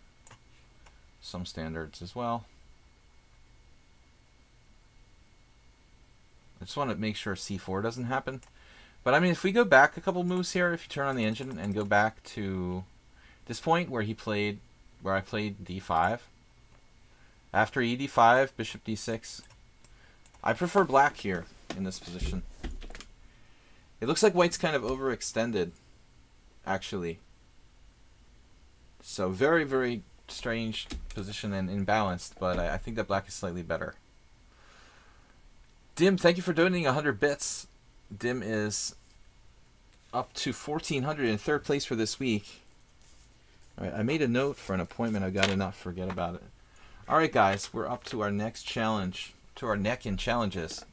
Speaker 1: standards as well. I just want to make sure c4 doesn't happen. But I mean, if we go back a couple moves here, if you turn on the engine and go back to this point where I played d5. After ed5, bishop d6. I prefer black here in this position. It looks like white's kind of overextended. actually. So very, very strange position and imbalanced, but I think that black is slightly better. Dim, thank you for donating 100 bits. Dim is up to 1,400 in third place for this week. All right, I made a note for an appointment. I've got to not forget about it. All right, guys, we're up to our next challenge, to our neck-in challenges.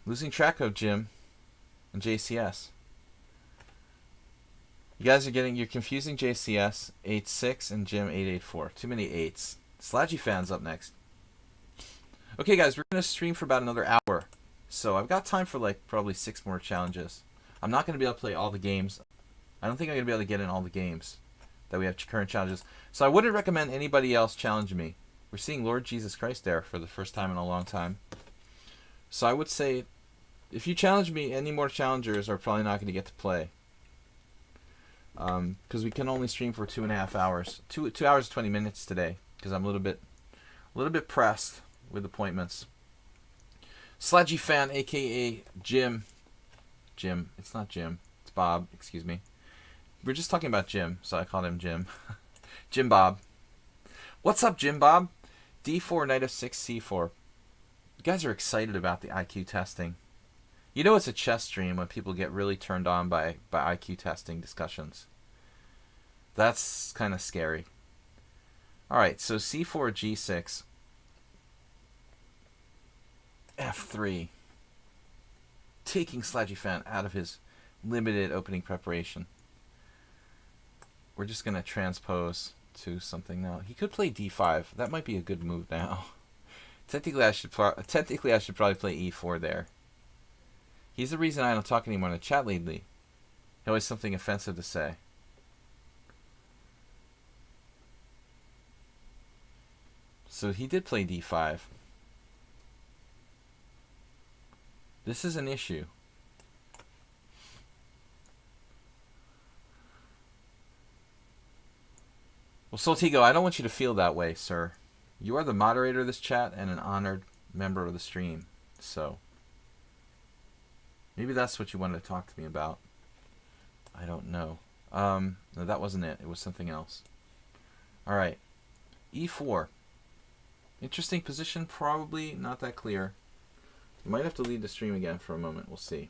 Speaker 1: Losing track of Jim and JCS. You guys you're confusing JCS 8-6 and Jim 8-8-4. Too many 8s. Sladgie Fan's up next. Okay, guys, we're going to stream for about another hour. So I've got time for like probably 6 more challenges. I'm not going to be able to play all the games. I don't think I'm going to be able to get in all the games that we have current challenges. So I wouldn't recommend anybody else challenge me. We're seeing Lord Jesus Christ there for the first time in a long time. So I would say, if you challenge me, any more challengers are probably not going to get to play. Because we can only stream for 2.5 hours. 2 hours 20 minutes today. Because I'm a little bit pressed with appointments. Sladgie Fan, aka Jim. Jim. It's not Jim. It's Bob. Excuse me. We're just talking about Jim, so I called him Jim. Jim Bob. What's up, Jim Bob? D4, knight of 6, C4. You guys are excited about the IQ testing. You know it's a chess stream when people get really turned on by IQ testing discussions. That's kind of scary. Alright, so C4, G6. F3. Taking Sladgie Fan out of his limited opening preparation. We're just going to transpose to something now. He could play D5. That might be a good move now. Technically, I should probably play E4 there. He's the reason I don't talk anymore in the chat lately. He always has something offensive to say. So he did play D5. This is an issue. Well, Soltigo, I don't want you to feel that way, sir. You are the moderator of this chat and an honored member of the stream. So maybe that's what you wanted to talk to me about. I don't know. No, that wasn't it. It was something else. All right. E4. Interesting position. Probably not that clear. You might have to lead the stream again for a moment. We'll see.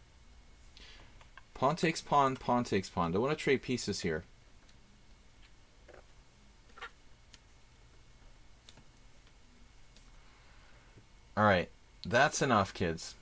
Speaker 1: Pawn takes pawn. Pawn takes pawn. Don't want to trade pieces here. All right. That's enough, kids.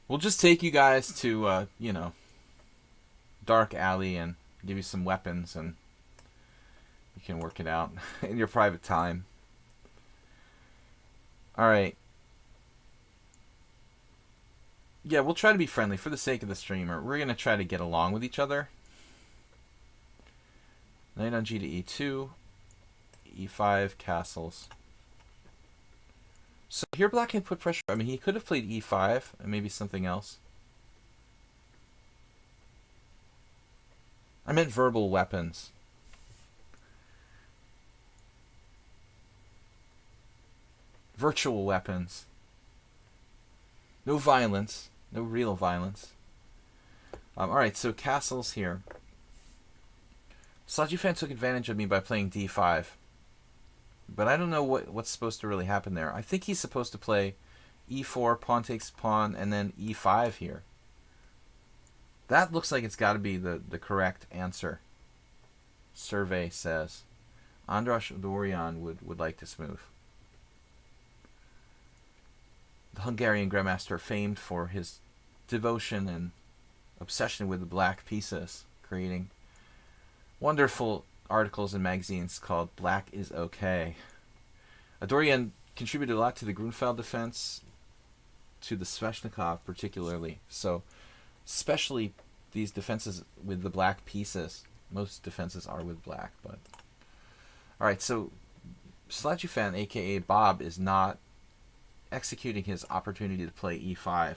Speaker 1: We'll just take you guys to, you know, dark alley and give you some weapons, and you can work it out in your private time. All right. Yeah, we'll try to be friendly for the sake of the streamer. We're going to try to get along with each other. Knight on G to E2. E5, castles. So here black can put pressure. I mean, he could have played E5 and maybe something else. I meant verbal weapons. Virtual weapons. No violence. No real violence. Alright, so castles here. Sladgie Fan took advantage of me by playing D5. But I don't know what's supposed to really happen there. I think he's supposed to play E4, pawn takes pawn, and then E5 here. That looks like it's got to be the correct answer. Survey says. Andras Dorian would like this move. The Hungarian Grandmaster, famed for his devotion and obsession with the black pieces, creating wonderful articles in magazines called Black is Okay. Dorian contributed a lot to the Grunfeld defense, to the Sveshnikov particularly. So, especially these defenses with the black pieces. Most defenses are with black, but... Alright, so Sladgie Fan, aka Bob, is not executing his opportunity to play e5.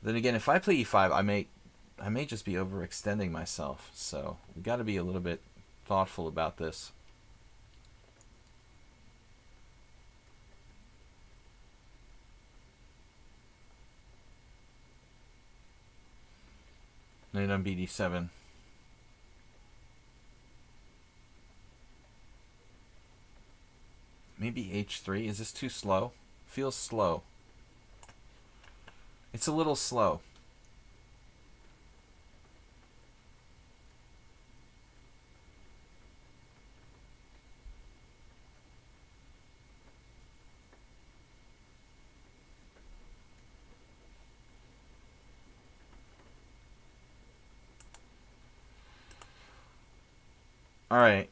Speaker 1: Then again, if I play e5, I may just be overextending myself. So we got to be a little bit thoughtful about this. Knight on bd7. Maybe h3. Is this too slow? Feels slow. It's a little slow. All right.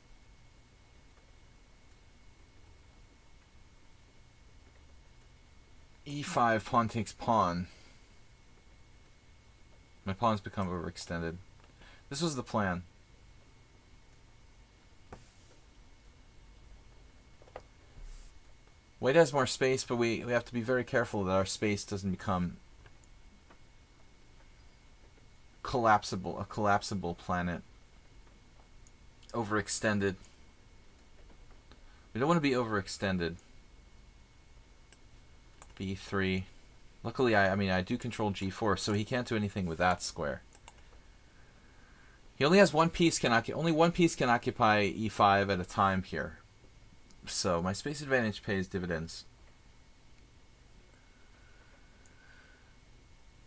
Speaker 1: e5, pawn takes pawn. My pawn's become overextended. This was the plan. White has more space, but we have to be very careful that our space doesn't become a collapsible planet. Overextended. We don't want to be overextended. b3. Luckily, I do control g4, so he can't do anything with that square. He only has one piece only one piece can occupy e5 at a time here. So my space advantage pays dividends.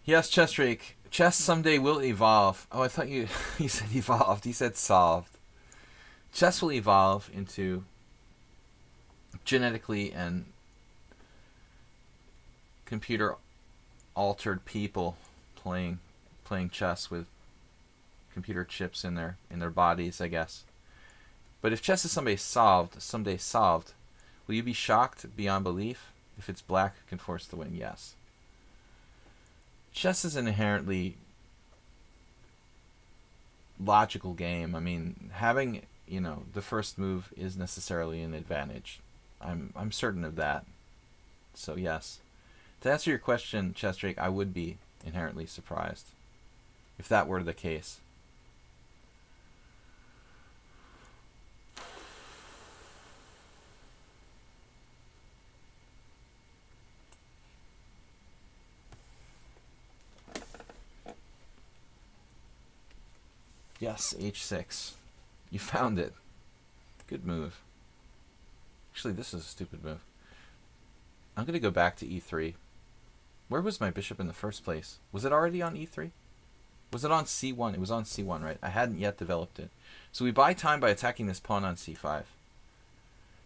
Speaker 1: Yes, Chess Drake. Chess someday will evolve. Oh, I thought you said evolved. You said solved. Chess will evolve into genetically and computer altered people playing chess with computer chips in their bodies, I guess. But if chess is someday solved, will you be shocked beyond belief? If it's black can force the win, yes. Chess is an inherently logical game. I mean, having, the first move is necessarily an advantage. I'm certain of that. So yes. To answer your question, Chess Drake, I would be inherently surprised if that were the case. Yes, h6. You found it. Good move. Actually, this is a stupid move. I'm going to go back to e3. Where was my bishop in the first place? Was it already on e3? Was it on c1? It was on c1, right? I hadn't yet developed it. So we buy time by attacking this pawn on c5.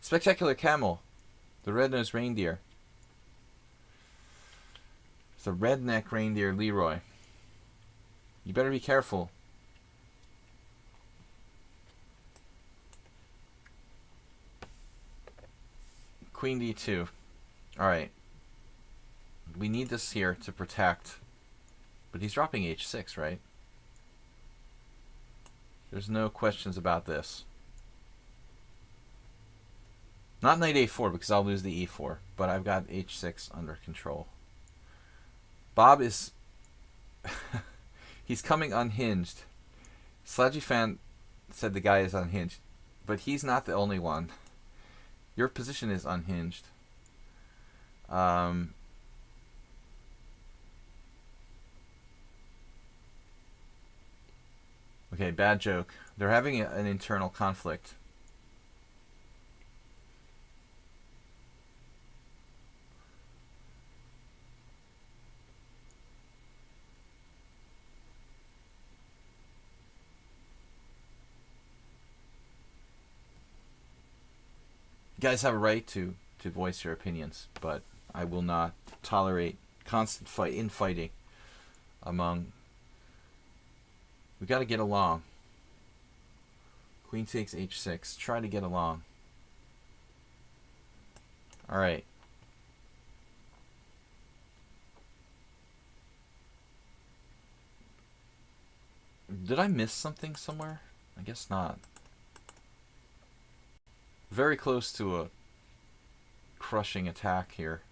Speaker 1: Spectacular Camel. The red-nosed reindeer. The redneck reindeer Leroy. You better be careful. Queen d2. Alright. We need this here to protect. But he's dropping h6, right? There's no questions about this. Not knight a4 because I'll lose the e4. But I've got h6 under control. Bob is... he's coming unhinged. Sladgie Fan said the guy is unhinged. But he's not the only one. Your position is unhinged. Okay, bad joke. They're having an internal conflict. You guys have a right to voice your opinions, but I will not tolerate constant infighting among... We got to get along. Queen takes h6. Try to get along. Alright. Did I miss something somewhere? I guess not. Very close to a crushing attack here.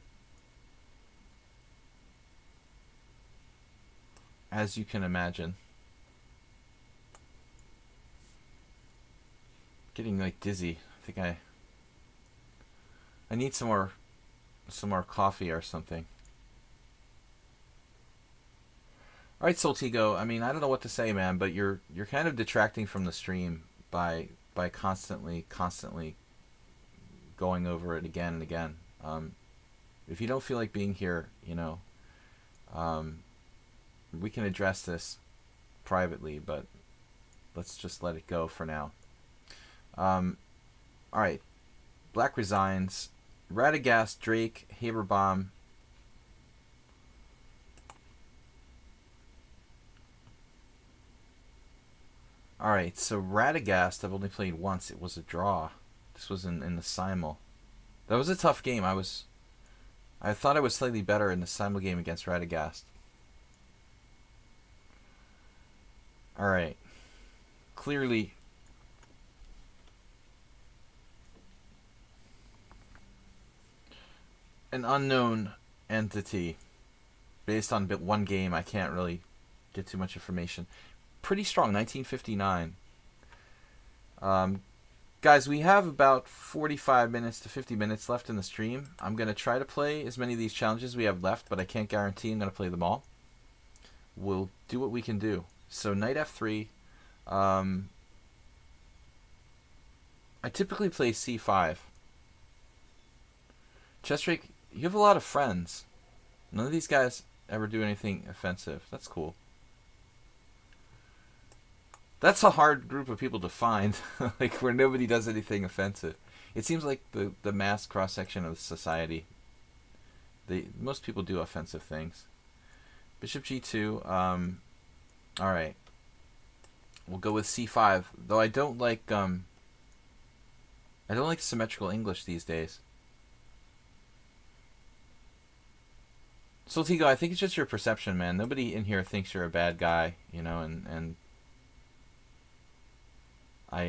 Speaker 1: As you can imagine. Getting like dizzy. I think I need some more coffee or something. All right, Soltigo. I mean, I don't know what to say, man, but you're kind of detracting from the stream by constantly going over it again and again. If you don't feel like being here, you know, we can address this privately, but let's just let it go for now. All right, Black resigns. Radagast, Drake, Haberbaum. All right, so Radagast I've only played once. It was a draw. This was in the simul. That was a tough game. I thought I was slightly better in the simul game against Radagast. All right. Clearly an unknown entity. Based on one game, I can't really get too much information. Pretty strong, 1959. Guys, we have about 45 minutes to 50 minutes left in the stream. I'm going to try to play as many of these challenges we have left, but I can't guarantee I'm going to play them all. We'll do what we can do. So, knight f3. I typically play c5. Chestrake, you have a lot of friends. None of these guys ever do anything offensive. That's cool. That's a hard group of people to find, like where nobody does anything offensive. It seems like the mass cross-section of society, most people do offensive things. Bishop g2, alright. We'll go with c5, though I don't like symmetrical English these days. Soltigo, I think it's just your perception, man. Nobody in here thinks you're a bad guy, you know, and I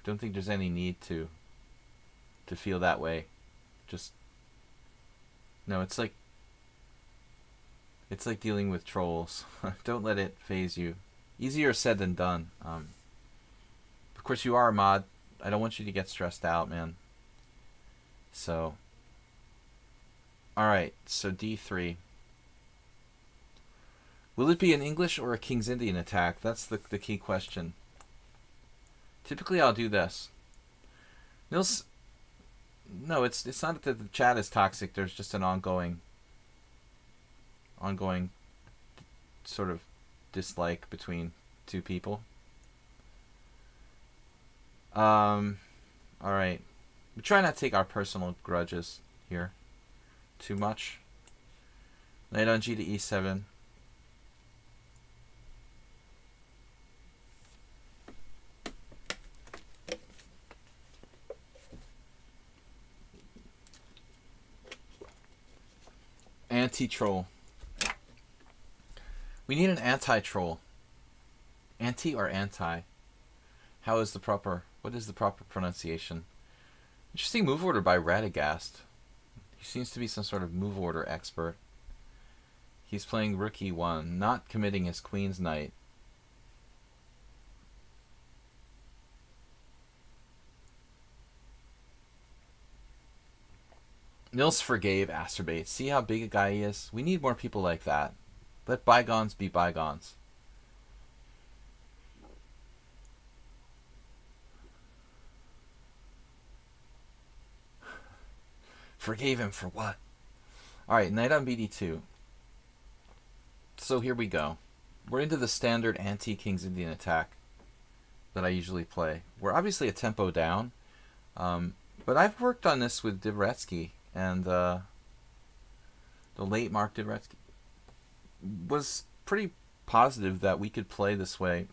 Speaker 1: don't think there's any need to feel that way. Just no, it's like dealing with trolls. Don't let it faze you. Easier said than done. Of course, you are a mod. I don't want you to get stressed out, man. So, all right. So d3. Will it be an English or a King's Indian attack? That's the key question. Typically, I'll do this. Nils, no, it's not that the chat is toxic. There's just an ongoing sort of dislike between two people. All right. We try not to take our personal grudges here too much. Knight on g to e7. Anti-troll. We need an anti-troll. Anti or anti? What is the proper pronunciation? Interesting move order by Radagast. He seems to be some sort of move order expert. He's playing rook e1, not committing his queen's knight. Nils forgave Asterbate. See how big a guy he is? We need more people like that. Let bygones be bygones. Forgave him for what? Alright, knight on bd2. So here we go. We're into the standard anti-King's Indian attack that I usually play. We're obviously a tempo down, but I've worked on this with Dvoretsky, and the late Mark Dvoretsky was pretty positive that we could play this way,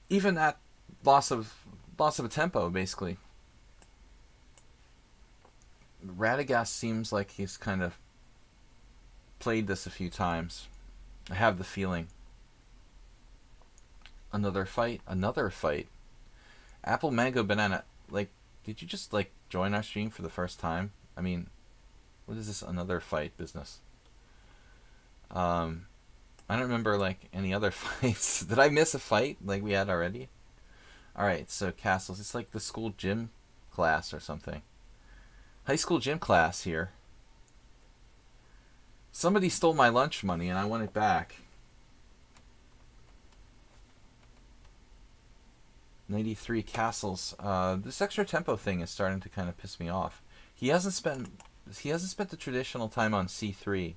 Speaker 1: even at loss of a tempo, basically. Radagast seems like he's kind of played this a few times. I have the feeling. Another fight. Apple, mango, banana. Like, did you just like join our stream for the first time. I mean, what is this, another fight business? I don't remember like any other fights. Did I miss a fight like we had already? Alright, so castles. It's like the school gym class or something. High school gym class here. Somebody stole my lunch money and I want it back. 93 castles. This extra tempo thing is starting to kind of piss me off. He hasn't spent the traditional time on c3,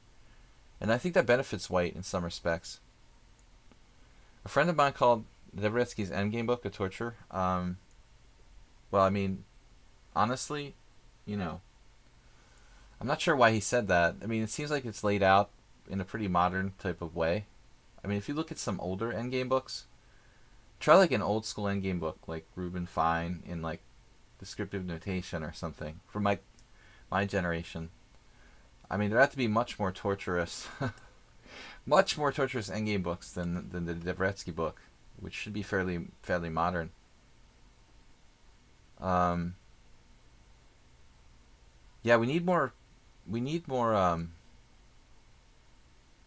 Speaker 1: and I think that benefits white in some respects. A friend of mine called Dvoretsky's endgame book a torture. Well, I mean, honestly, you know, I'm not sure why he said that. I mean, it seems like it's laid out in a pretty modern type of way. I mean, if you look at some older endgame books, try like an old school endgame book like Reuben Fine in like descriptive notation or something for my generation. I mean, there have to be much more torturous, much more torturous endgame books than the Dvoretsky book, which should be fairly modern. Yeah, we need more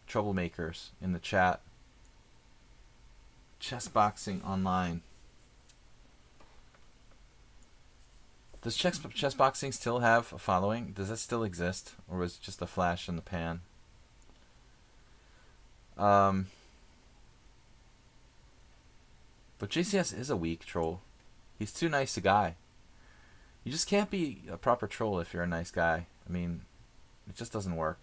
Speaker 1: troublemakers in the chat. Chess boxing online. Does chess boxing still have a following? Does that still exist, or was it just a flash in the pan? But JCS is a weak troll. He's too nice a guy. You just can't be a proper troll if you're a nice guy. I mean, it just doesn't work.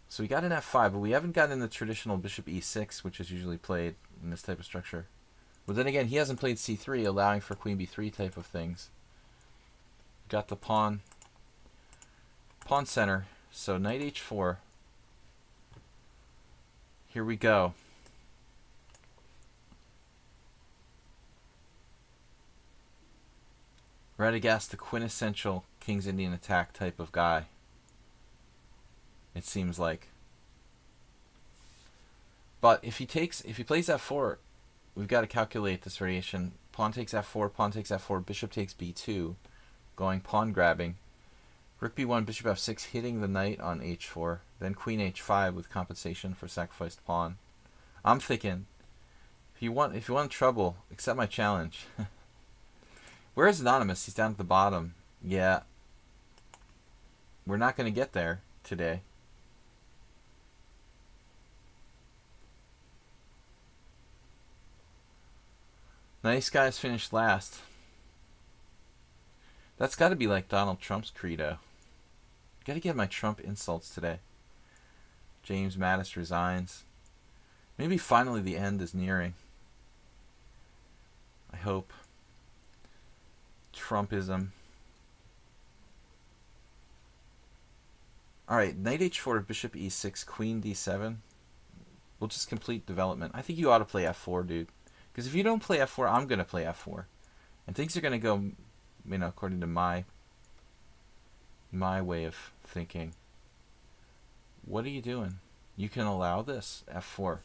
Speaker 1: So we got an f5, but we haven't gotten the traditional bishop e6, which is usually played in this type of structure. But then again, he hasn't played c3, allowing for queen b3 type of things. Got the pawn center, so knight h4. Here we go. Radagast, the quintessential King's Indian attack type of guy. It seems like. But if he plays f4, we've got to calculate this variation. Pawn takes f4, bishop takes b2, going pawn grabbing. Rook b1, bishop f6, hitting the knight on h4, then queen h5 with compensation for sacrificed pawn. I'm thinking, if you want trouble, accept my challenge. Where's Anonymous? He's down at the bottom. Yeah. We're not going to get there today. Nice guys finished last. That's got to be like Donald Trump's credo. Got to get my Trump insults today. James Mattis resigns. Maybe finally the end is nearing. I hope. Trumpism. Alright, knight h4, bishop e6, queen d7. We'll just complete development. I think you ought to play f4, dude. Because if you don't play f4, I'm going to play f4. And things are going to go, you know, according to my way of thinking. What are you doing? You can allow this, f4.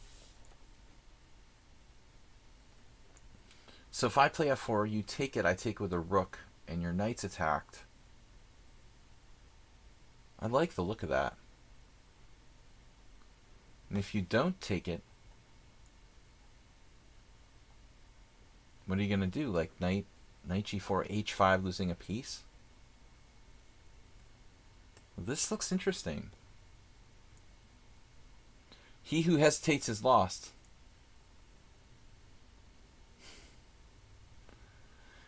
Speaker 1: So if I play f4, you take it, I take with a rook, and your knight's attacked. I like the look of that. And if you don't take it, what are you going to do? Like knight g4, h5, losing a piece? Well, this looks interesting. He who hesitates is lost.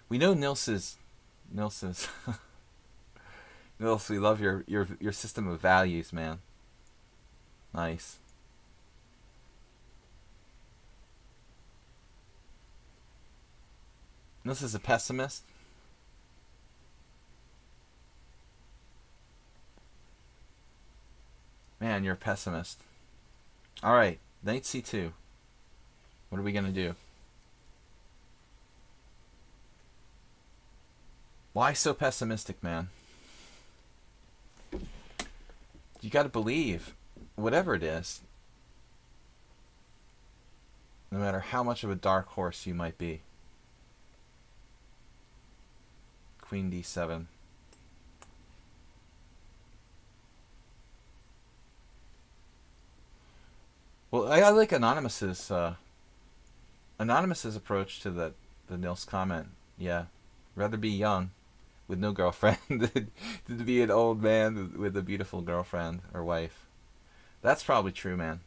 Speaker 1: We know Nils, Nils, we love your system of values, man. Nice. Nils is a pessimist. Man, you're a pessimist. Alright, knight c2. What are we going to do? Why so pessimistic, man? You got to believe, whatever it is, no matter how much of a dark horse you might be. Queen d7. Well, I like Anonymous's approach to the Nils comment. Yeah, rather be young with no girlfriend than to be an old man with a beautiful girlfriend or wife. That's probably true, man.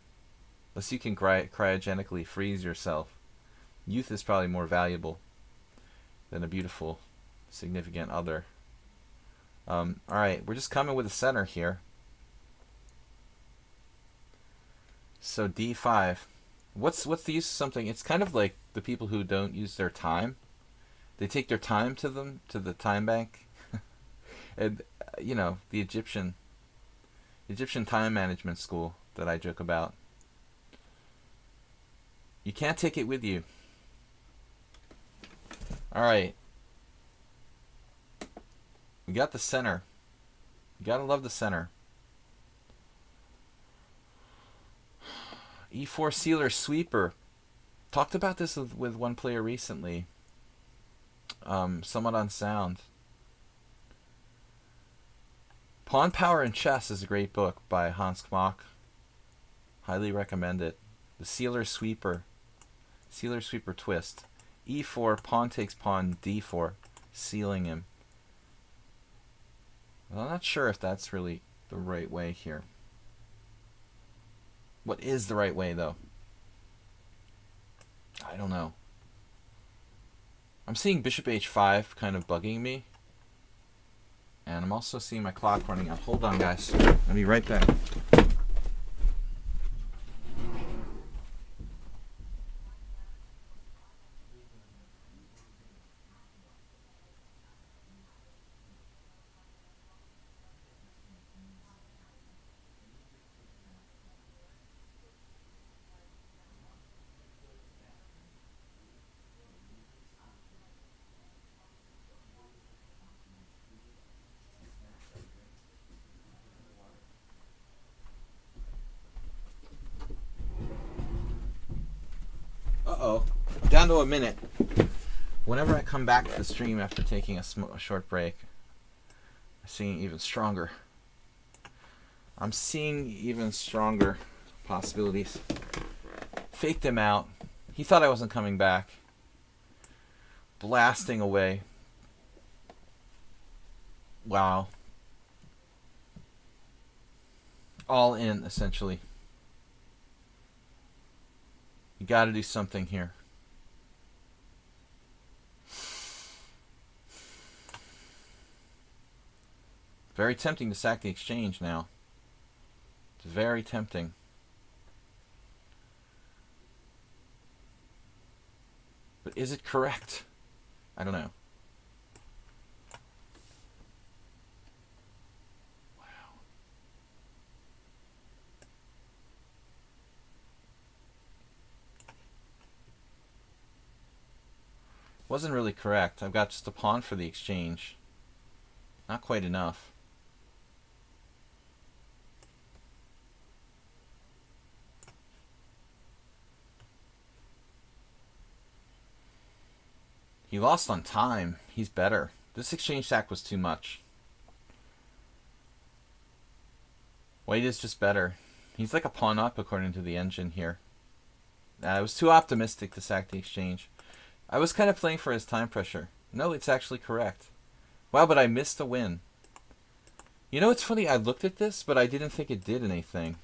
Speaker 1: Unless you can cryogenically freeze yourself, youth is probably more valuable than a beautiful, significant other. All right, we're just coming with a center here. So d5. What's the use of something? It's kind of like the people who don't use their time. They take their time to the time bank. And you know, the Egyptian time management school that I joke about. You can't take it with you. All right. We got the center. You gotta love the center. E4 sealer sweeper. Talked about this with one player recently. Somewhat unsound. Pawn Power in Chess is a great book by Hans Kmock. Highly recommend it. The sealer sweeper. Sealer sweeper twist. E4, pawn takes pawn, D4, sealing him. Well, I'm not sure if that's really the right way here. What is the right way, though? I don't know. I'm seeing bishop h5 kind of bugging me. And I'm also seeing my clock running out. Hold on, guys. I'll be right back. Uh-oh. Down to a minute. Whenever I come back to the stream after taking a short break, I'm seeing even stronger. I'm seeing even stronger possibilities. Faked him out. He thought I wasn't coming back. Blasting away. Wow. All in, essentially. You got to do something here. Very tempting to sack the exchange now. It's very tempting. But is it correct? I don't know. Wasn't really correct. I've got just a pawn for the exchange. Not quite enough. He lost on time. He's better. This exchange sack was too much. White is just better. He's like a pawn up according to the engine here. I was too optimistic to sack the exchange. I was kind of playing for his time pressure. No, it's actually correct. Wow, but I missed a win. You know, it's funny, I looked at this, but I didn't think it did anything.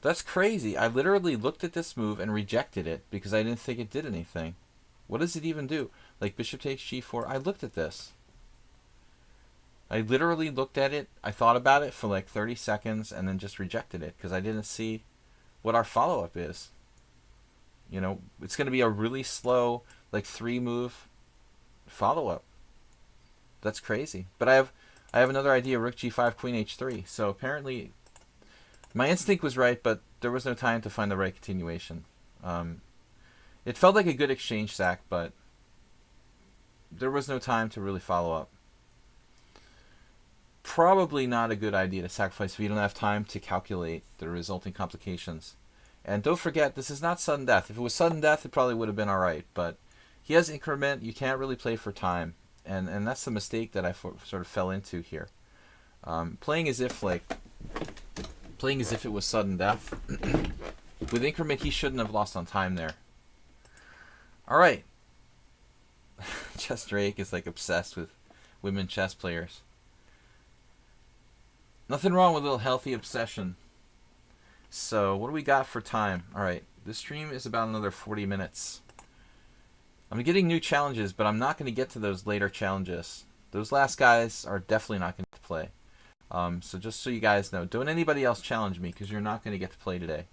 Speaker 1: That's crazy. I literally looked at this move and rejected it because I didn't think it did anything. What does it even do? Like bishop takes g4. I looked at this. I literally looked at it. I thought about it for like 30 seconds and then just rejected it because I didn't see what our follow-up is. You know, it's going to be a really slow, like 3-move follow-up. That's crazy. But I have another idea, rook g5, queen h3. So apparently my instinct was right, but there was no time to find the right continuation. It felt like a good exchange sack, but there was no time to really follow up. Probably not a good idea to sacrifice if you don't have time to calculate the resulting complications. And don't forget, this is not sudden death. If it was sudden death, it probably would have been alright, but he has increment. You can't really play for time, and that's the mistake that I sort of fell into here. Playing as if it was sudden death. With increment, he shouldn't have lost on time there. All right. Chess Drake is like obsessed with women chess players. Nothing wrong with a little healthy obsession. So what do we got for time? All right, this stream is about another 40 minutes. I'm getting new challenges, but I'm not going to get to those later challenges. Those last guys are definitely not going to play. So just so you guys know, don't anybody else challenge me, because you're not going to get to play today.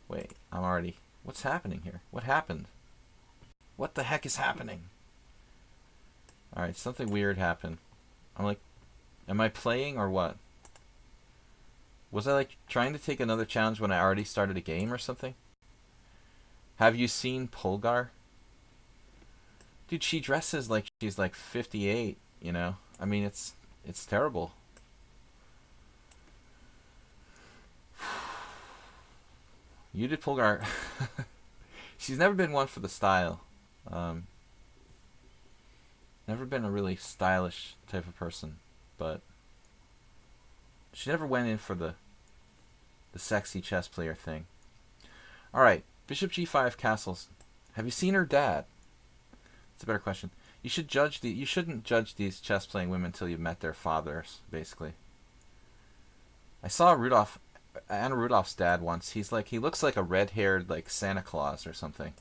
Speaker 1: Wait, I'm already... What's happening here? What happened? What the heck is happening? Alright, something weird happened. I'm like, am I playing or what? Was I like trying to take another challenge when I already started a game or something? Have you seen Polgar? Dude, she dresses like she's like 58, you know? I mean, it's terrible. You did Polgar. She's never been one for the style. Never been a really stylish type of person, but she never went in for the sexy chess player thing. All right, Bishop G5 castles. Have you seen her dad? It's a better question. You shouldn't judge these chess playing women until you've met their fathers, basically. I saw Anna Rudolph's dad once. He looks like a red-haired like Santa Claus or something.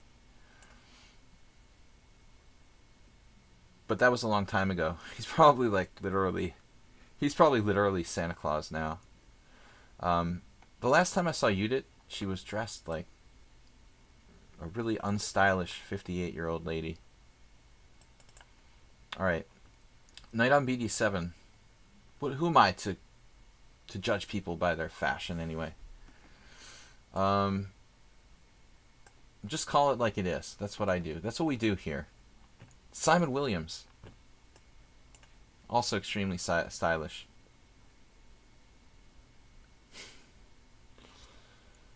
Speaker 1: But that was a long time ago. He's probably literally Santa Claus now. The last time I saw Judith, she was dressed like a really unstylish 58-year-old lady. All right, knight on BD7. Who am I to judge people by their fashion anyway? Just call it like it is. That's what I do. That's what we do here. Simon Williams, also extremely stylish.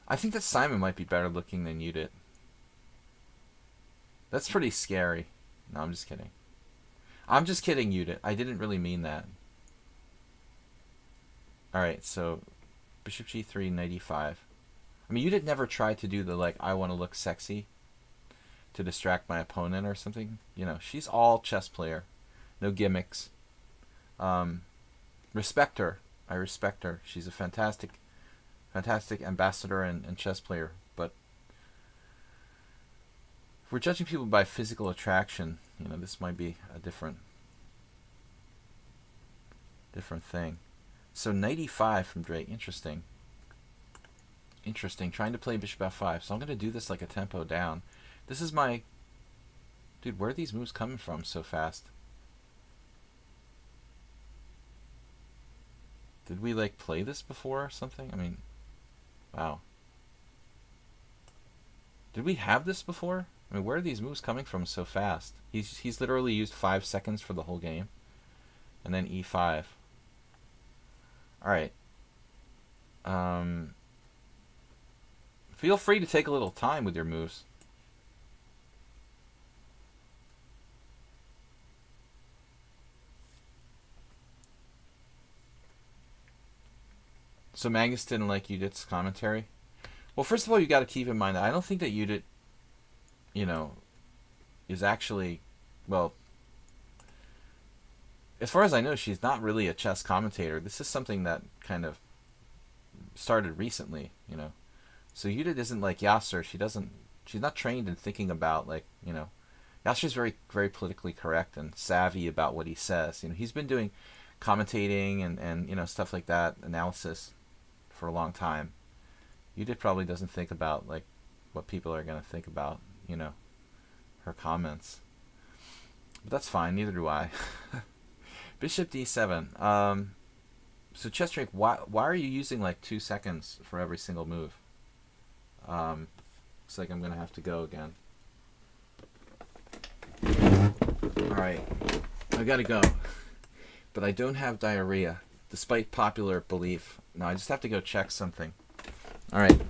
Speaker 1: I think that Simon might be better looking than Judith. That's pretty scary. No, I'm just kidding. I'm just kidding, Judith. I didn't really mean that. Alright, so Bishop G3, Knight E5. I mean, Judith never tried to do the, like, I want to look sexy to distract my opponent or something. You know, she's all chess player. No gimmicks. Respect her. I respect her. She's a fantastic ambassador and chess player. But if we're judging people by physical attraction, you know, this might be a different thing. So Knight E5 from Drake. Interesting. Trying to play Bishop F5. So I'm going to do this like a tempo down. This is my... Dude, where are these moves coming from so fast? Did we, like, play this before or something? I mean, wow. Did we have this before? I mean, where are these moves coming from so fast? He's literally used 5 seconds for the whole game. And then E5. Alright. Feel free to take a little time with your moves. So Magnus didn't like Judith's commentary? Well, first of all, you got to keep in mind that I don't think that Judith, you know, is actually, well, as far as I know, she's not really a chess commentator. This is something that kind of started recently, you know. So Judith isn't like Yasser. She's not trained in thinking about, like, you know, Yasser's very, very politically correct and savvy about what he says. You know, he's been doing commentating and you know, stuff like that, analysis for a long time. Judith probably doesn't think about, like, what people are going to think about, you know, her comments. But that's fine, neither do I. Bishop D7. So Chess Drake, why are you using like 2 seconds for every single move? Looks like I'm going to have to go again. Alright, I gotta go. But I don't have diarrhea, despite popular belief. No, I just have to go check something. Alright.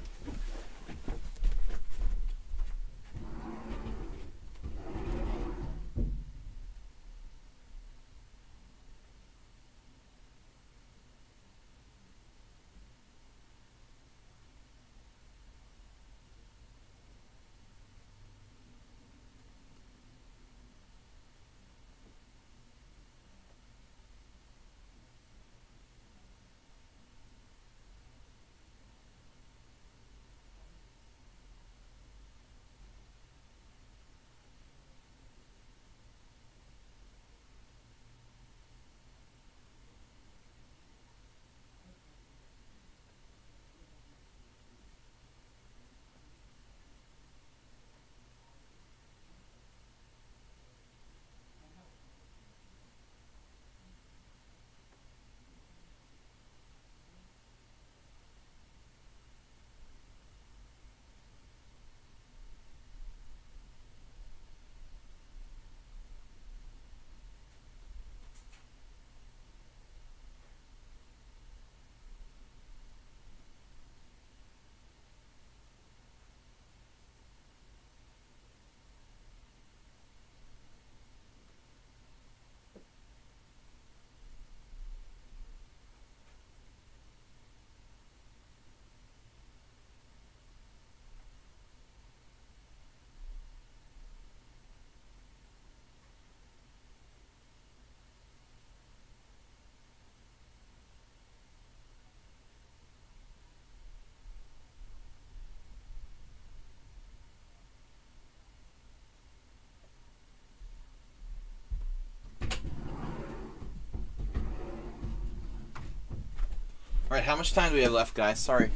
Speaker 1: Alright, how much time do we have left, guys? Sorry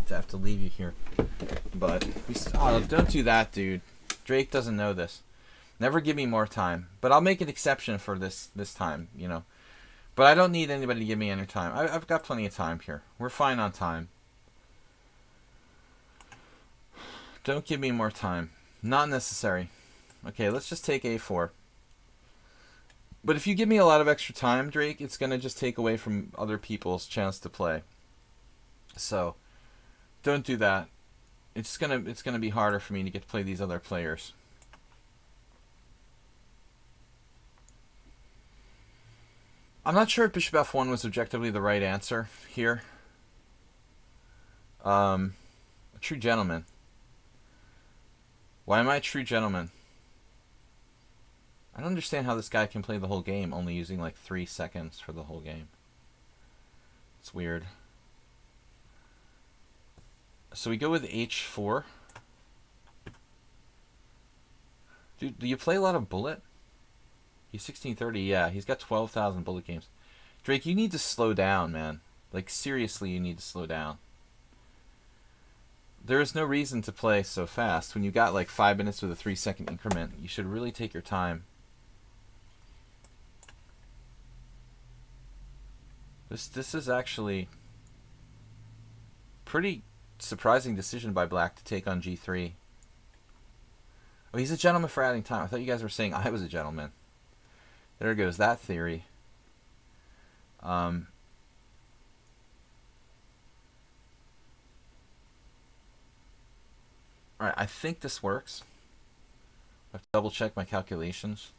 Speaker 1: to have to leave you here. But, oh, don't do that, dude. Drake doesn't know this. Never give me more time. But I'll make an exception for this time, you know. But I don't need anybody to give me any time. I've got plenty of time here. We're fine on time. Don't give me more time. Not necessary. Okay, let's just take a4. But if you give me a lot of extra time, Drake, it's going to just take away from other people's chance to play. So, don't do that. It's gonna be harder for me to get to play these other players. I'm not sure if bishop f1 was objectively the right answer here. A true gentleman. Why am I a true gentleman? I don't understand how this guy can play the whole game only using like 3 seconds for the whole game. It's weird. So we go with h4. Dude, do you play a lot of bullet? He's 1630, yeah. He's got 12,000 bullet games. Drake, you need to slow down, man. Like, seriously, you need to slow down. There is no reason to play so fast. When you got like 5 minutes with a 3-second increment, you should really take your time. This is actually pretty surprising decision by black to take on g3. Oh, he's a gentleman for adding time. I thought you guys were saying I was a gentleman. There goes that theory. Alright, I think this works. I have to double check my calculations.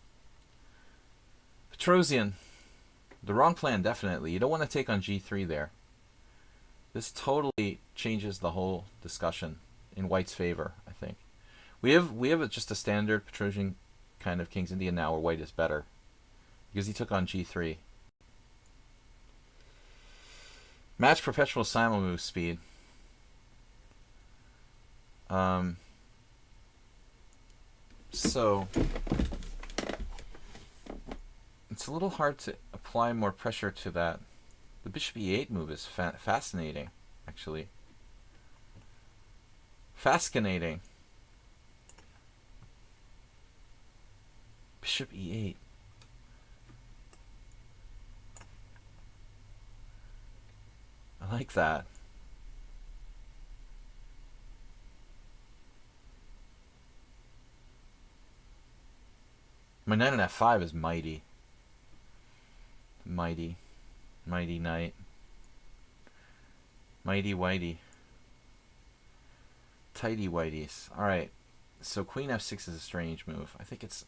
Speaker 1: Petrosian. The wrong plan, definitely. You don't want to take on g3 there. This totally changes the whole discussion in white's favor, I think. We have just a standard Petrosian kind of King's Indian now where white is better. Because he took on g3. Match perpetual simul move speed. So it's a little hard to apply more pressure to that. The bishop e8 move is fascinating, actually. Fascinating. Bishop e8. I like that. My knight on f5 is mighty. Mighty. Mighty knight. Mighty whitey. Tighty whiteys. Alright. So queen f6 is a strange move. I think it's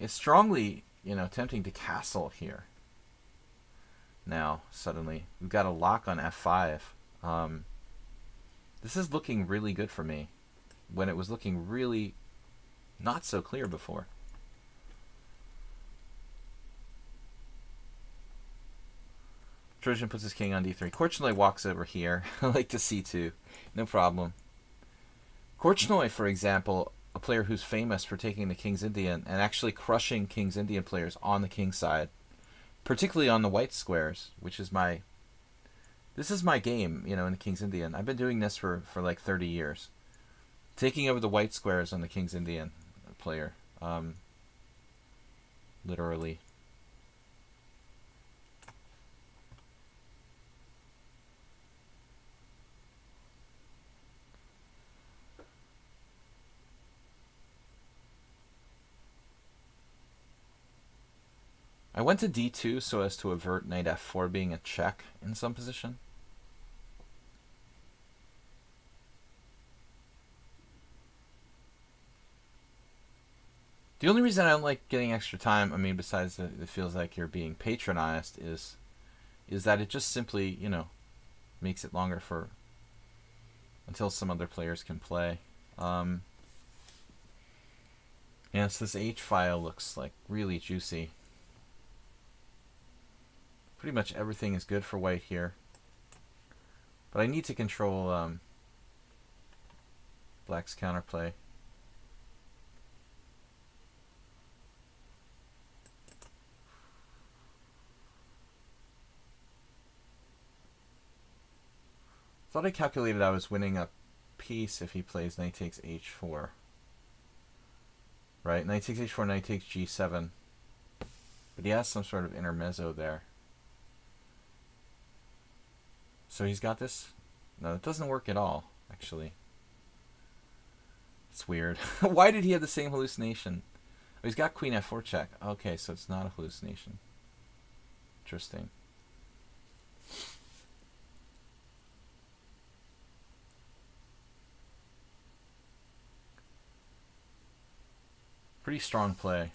Speaker 1: strongly, you know, tempting to castle here. Now, suddenly. We've got a lock on f5. This is looking really good for me. When it was looking really not so clear before. Trojan puts his king on d3. Korchnoi walks over here. I like to c2. No problem. Korchnoi, for example, a player who's famous for taking the King's Indian and actually crushing King's Indian players on the king side. Particularly on the white squares, which is my... This is my game, you know, in the King's Indian. I've been doing this for like 30 years. Taking over the white squares on the King's Indian player. Literally. I went to d2 so as to avert knight f4 being a check in some position. The only reason I don't like getting extra time, I mean, besides that it feels like you're being patronized, is that it just simply, you know, makes it longer for until some other players can play. Yes, this H file looks like really juicy. Pretty much everything is good for white here. But I need to control black's counterplay. Thought I calculated I was winning a piece if he plays knight takes h4. Right? Knight takes h4, knight takes g7. But he has some sort of intermezzo there. So he's got this. No, it doesn't work at all, actually. It's weird. Why did he have the same hallucination? Oh, he's got queen f4 check. Okay, so it's not a hallucination. Interesting. Pretty strong play.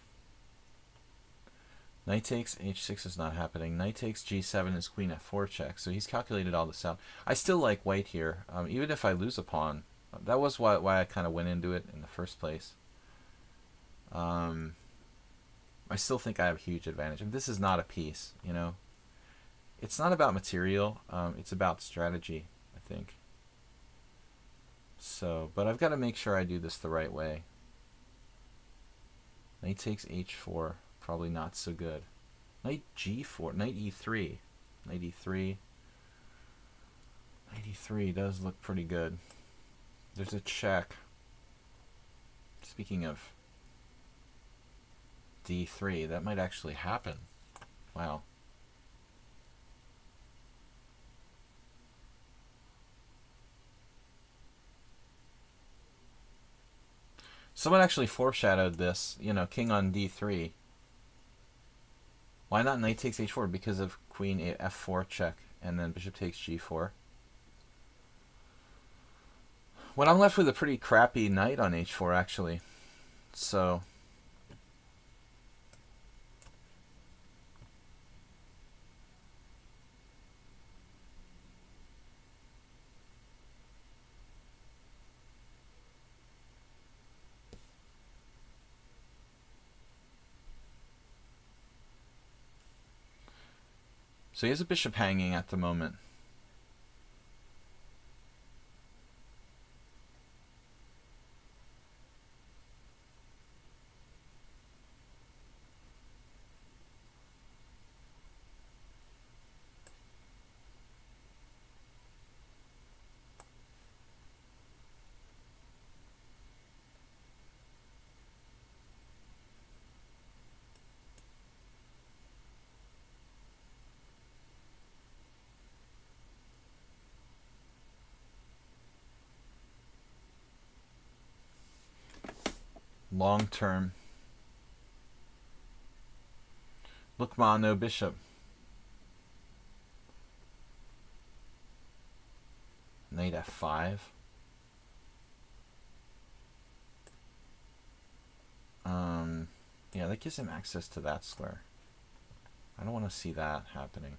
Speaker 1: Knight takes h6 is not happening. Knight takes g7 is queen f4 check. So he's calculated all this out. I still like white here, even if I lose a pawn. That was why I kind of went into it in the first place. I still think I have a huge advantage. And this is not a piece, you know. It's not about material. It's about strategy, I think. So, but I've got to make sure I do this the right way. Knight takes h4. Probably not so good. Knight g4. Knight e3. Knight e3. Knight e3 does look pretty good. There's a check. Speaking of d3, that might actually happen. Wow. Someone actually foreshadowed this, you know, king on d3. Why not knight takes h4? Because of queen f4 check, and then bishop takes g4. When I'm left with a pretty crappy knight on h4, actually. So he has a bishop hanging at the moment. Long term. Look, ma, no bishop. Knight f5. Yeah, that gives him access to that square. I don't want to see that happening.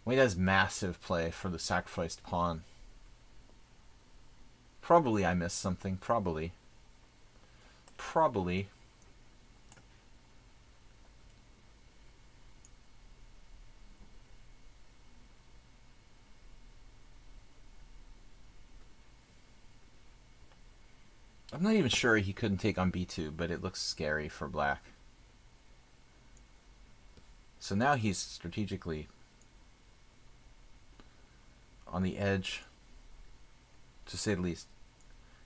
Speaker 1: White has massive play for the sacrificed pawn. Probably I missed something. Probably. I'm not even sure he couldn't take on b2, but it looks scary for black. So now he's strategically on the edge, to say the least.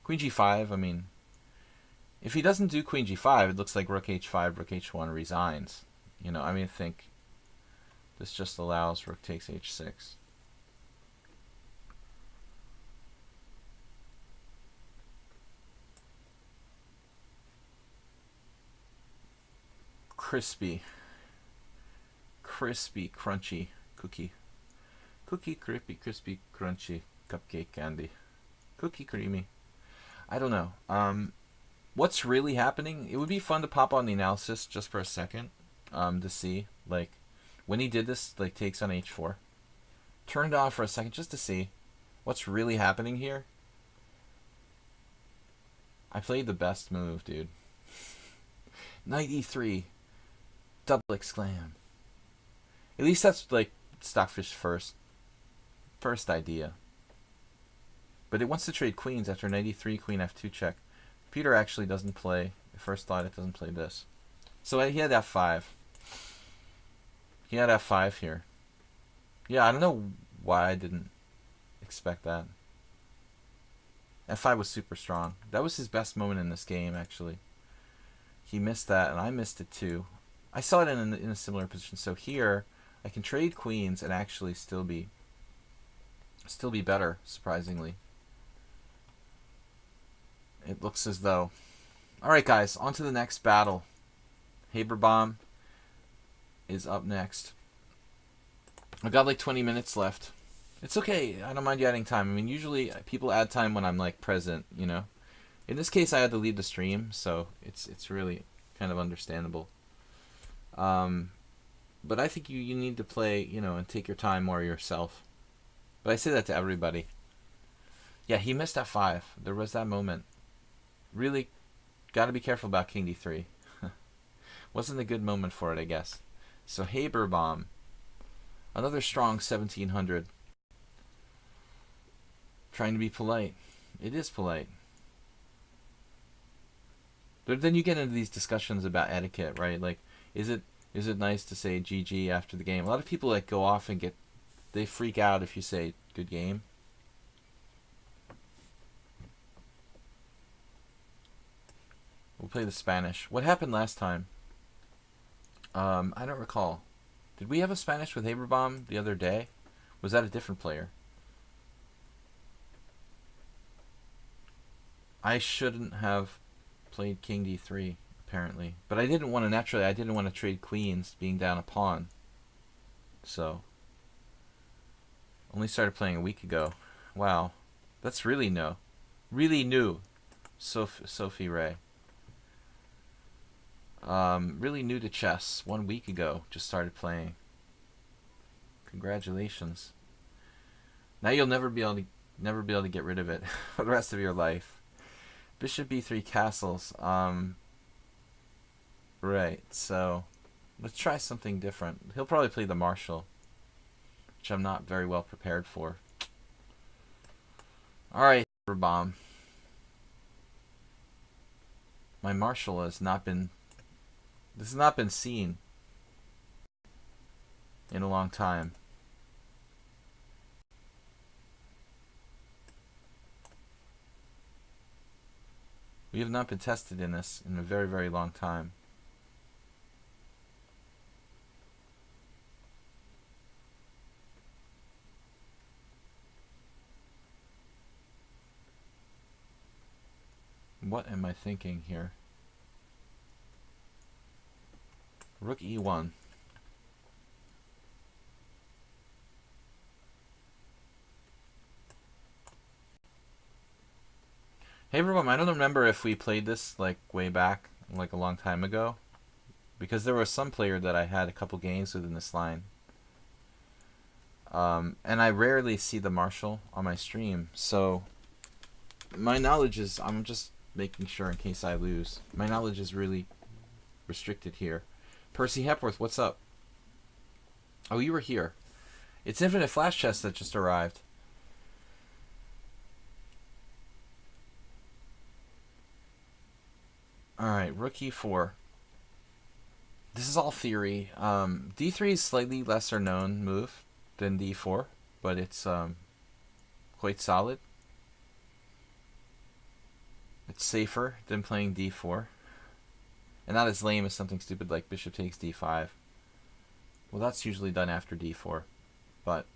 Speaker 1: Queen g5, I mean, if he doesn't do queen g5, it looks like rook h5, rook h1 resigns. You know, I mean, I think this just allows rook takes h6. Crispy, crunchy cookie. Cookie, crispy, crunchy, cupcake candy. Cookie creamy. I don't know. What's really happening? It would be fun to pop on the analysis just for a second, to see, like, when he did this, like, takes on h4. Turned off for a second just to see what's really happening here. I played the best move, dude. Knight e3. Double exclam. At least that's like Stockfish first idea. But it wants to trade queens after 93 queen f2 check. Peter actually doesn't play. At first thought, it doesn't play this. So he had f5. He had f5 here. Yeah, I don't know why I didn't expect that. f5 was super strong. That was his best moment in this game, actually. He missed that, and I missed it too. I saw it in a similar position. So here, I can trade queens and actually still be better, surprisingly. It looks as though. All right, guys, on to the next battle. Haberbaum is up next. I've got like 20 minutes left. It's okay. I don't mind you adding time. I mean, usually people add time when I'm like present, you know. In this case, I had to lead the stream, so it's really kind of understandable. But I think you need to play, you know, and take your time more yourself. But I say that to everybody. Yeah, he missed f5. There was that moment. Really got to be careful about king d3. Wasn't a good moment for it, I guess. So Haberbaum, another strong 1700. Trying to be polite. It is polite. But then you get into these discussions about etiquette, right? Like, is it nice to say GG after the game? A lot of people like go off and they freak out if you say good game. We'll play the Spanish. What happened last time? I don't recall. Did we have a Spanish with Haberbaum the other day? Was that a different player? I shouldn't have played king d3, apparently. But I didn't want to, naturally, I didn't want to trade queens being down a pawn. So, only started playing a week ago. Wow. That's really new. Really new. Sophie Ray. Really new to chess. 1 week ago, just started playing. Congratulations. Now you'll never be able to get rid of it for the rest of your life. Bishop b3 castles. Right. So let's try something different. He'll probably play the Marshal, which I'm not very well prepared for. All right, Haberbaum. My Marshal has not been. This has not been seen in a long time. We have not been tested in this in a very, very long time. What am I thinking here? Rook e1. Haberbaum, I don't remember if we played this like way back, like a long time ago, because there was some player that I had a couple games with in this line. And I rarely see the Marshal on my stream, so my knowledge is, I'm just making sure in case I lose. My knowledge is really restricted here. Percy Hepworth, what's up? Oh, you were here. It's Infinite Flash Chess that just arrived. Alright, rook e4. This is all theory. D3 is slightly lesser known move than d4, but it's quite solid. It's safer than playing d4. And not as lame as something stupid like bishop takes d5. Well, that's usually done after d4. But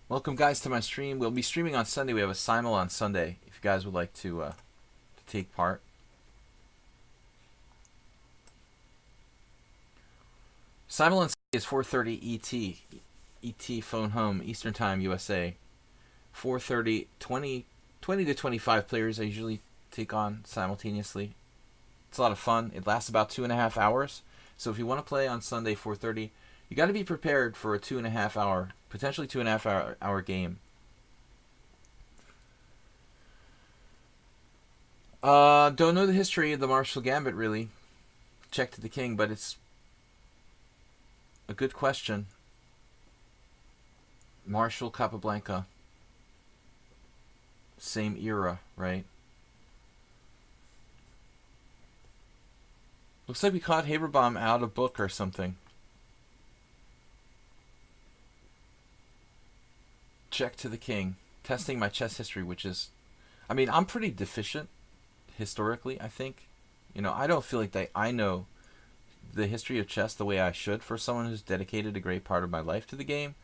Speaker 1: welcome, guys, to my stream. We'll be streaming on Sunday. We have a simul on Sunday if you guys would like to take part. Simul on Sunday is 4:30 ET phone home Eastern Time USA. 4:30, 20 to 25 players I usually take on simultaneously. It's a lot of fun. It lasts about 2.5 hours. So if you want to play on Sunday 4:30, you got to be prepared for a 2.5 hour, potentially 2.5 hour game. Don't know the history of the Marshall Gambit, really. Check to the king, but it's a good question. Marshall, Capablanca. Same era, right? Looks like we caught Haberbaum out of book or something. Check to the king. Testing my chess history, which is... I mean, I'm pretty deficient historically, I think. You know, I don't feel like I know the history of chess the way I should for someone who's dedicated a great part of my life to the game.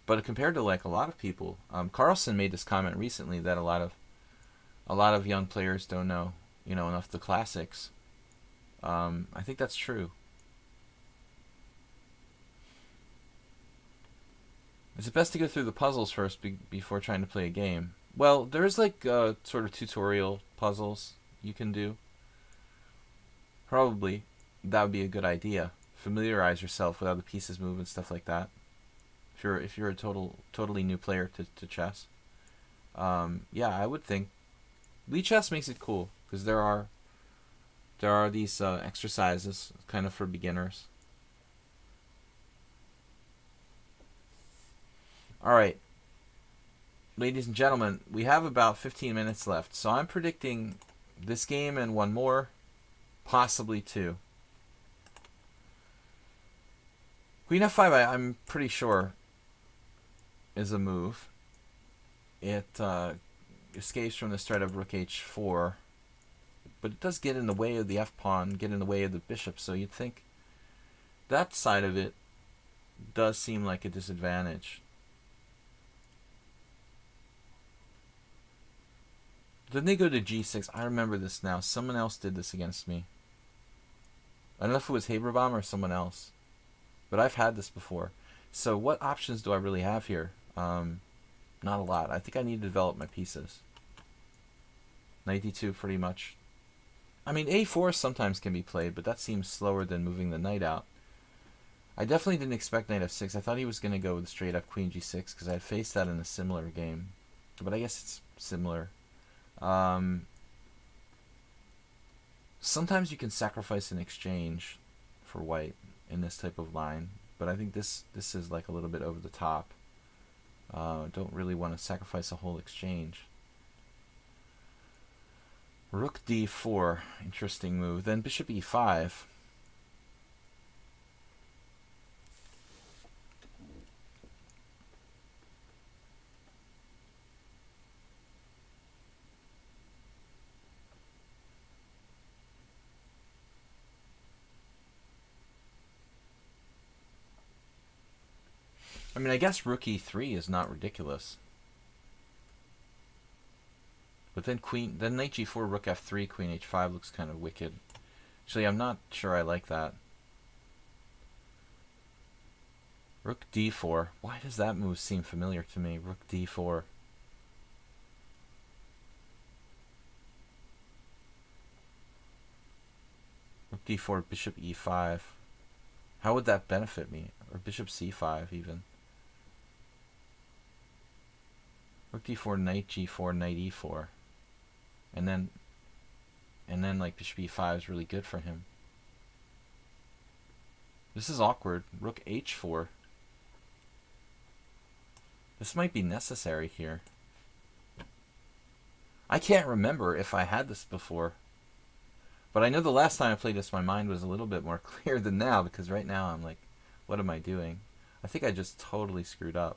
Speaker 1: But compared to like a lot of people, Carlson made this comment recently that a lot of young players don't know, you know, enough of the classics. I think that's true. Is it best to go through the puzzles first before trying to play a game? Well, there's like sort of tutorial puzzles you can do. Probably that would be a good idea. Familiarize yourself with how the pieces move and stuff like that. If you're a totally new player to chess, yeah, I would think lichess makes it cool because there are these exercises kind of for beginners. All right, ladies and gentlemen, we have about 15 minutes left, so I'm predicting this game and one more, possibly two. Queen f5, I'm pretty sure, is a move. It escapes from the threat of rook h4, but it does get in the way of the f-pawn, get in the way of the bishop, so you'd think that side of it does seem like a disadvantage. Then they go to g6. I remember this now. Someone else did this against me. I don't know if it was Haberbaum or someone else, but I've had this before. So what options do I really have here? Not a lot. I think I need to develop my pieces. Knight d2 pretty much. I mean, a4 sometimes can be played, but that seems slower than moving the knight out. I definitely didn't expect knight f6. I thought he was going to go with straight up queen g6 because I had faced that in a similar game. But I guess it's similar. Sometimes you can sacrifice an exchange for white in this type of line, but I think this is like a little bit over the top. Don't really want to sacrifice a whole exchange. Rook d4, interesting move. Then bishop e5. I mean, I guess rook e3 is not ridiculous. But then knight g4, rook f3, queen h5 looks kind of wicked. Actually, I'm not sure I like that. Rook d4. Why does that move seem familiar to me? Rook d4. Rook d4, bishop e5. How would that benefit me? Or bishop c5 even. Rook d4, knight g4, knight e4. And then like bishop e5 is really good for him. This is awkward. Rook h4. This might be necessary here. I can't remember if I had this before. But I know the last time I played this, my mind was a little bit more clear than now, because right now I'm like, what am I doing? I think I just totally screwed up.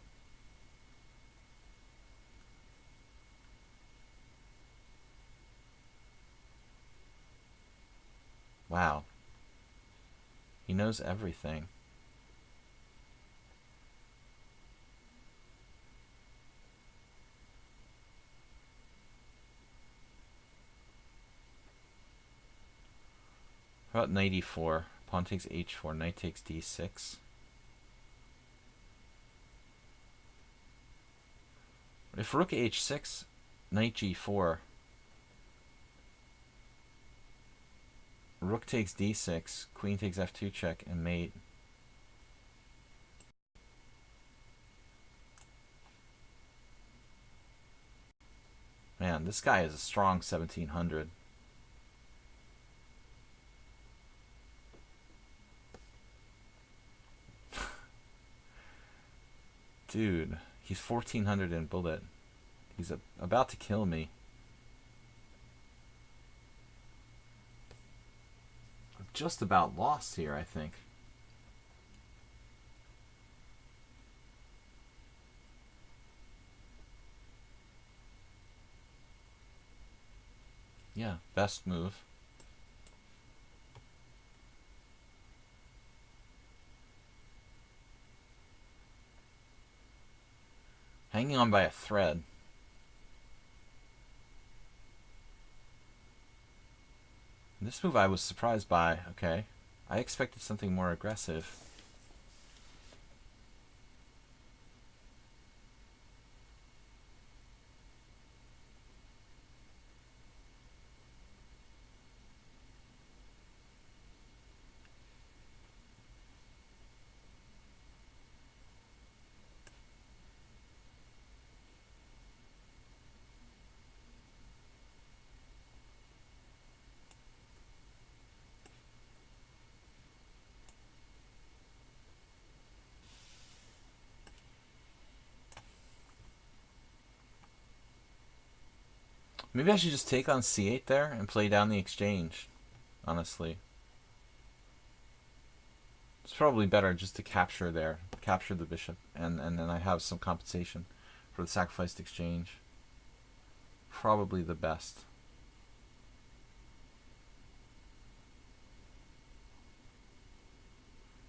Speaker 1: Wow. He knows everything. How about knight e4? Pawn takes h4, knight takes d6. If rook h6, knight g4, rook takes d6, queen takes f2 check, and mate. Man, this guy is a strong 1700. Dude, he's 1400 in bullet. He's about to kill me. I've just about lost here, I think. Yeah, best move. Hanging on by a thread. This move I was surprised by. Okay. I expected something more aggressive. Maybe I should just take on c8 there and play down the exchange, honestly. It's probably better just to capture there, capture the bishop, and then I have some compensation for the sacrificed exchange. Probably the best.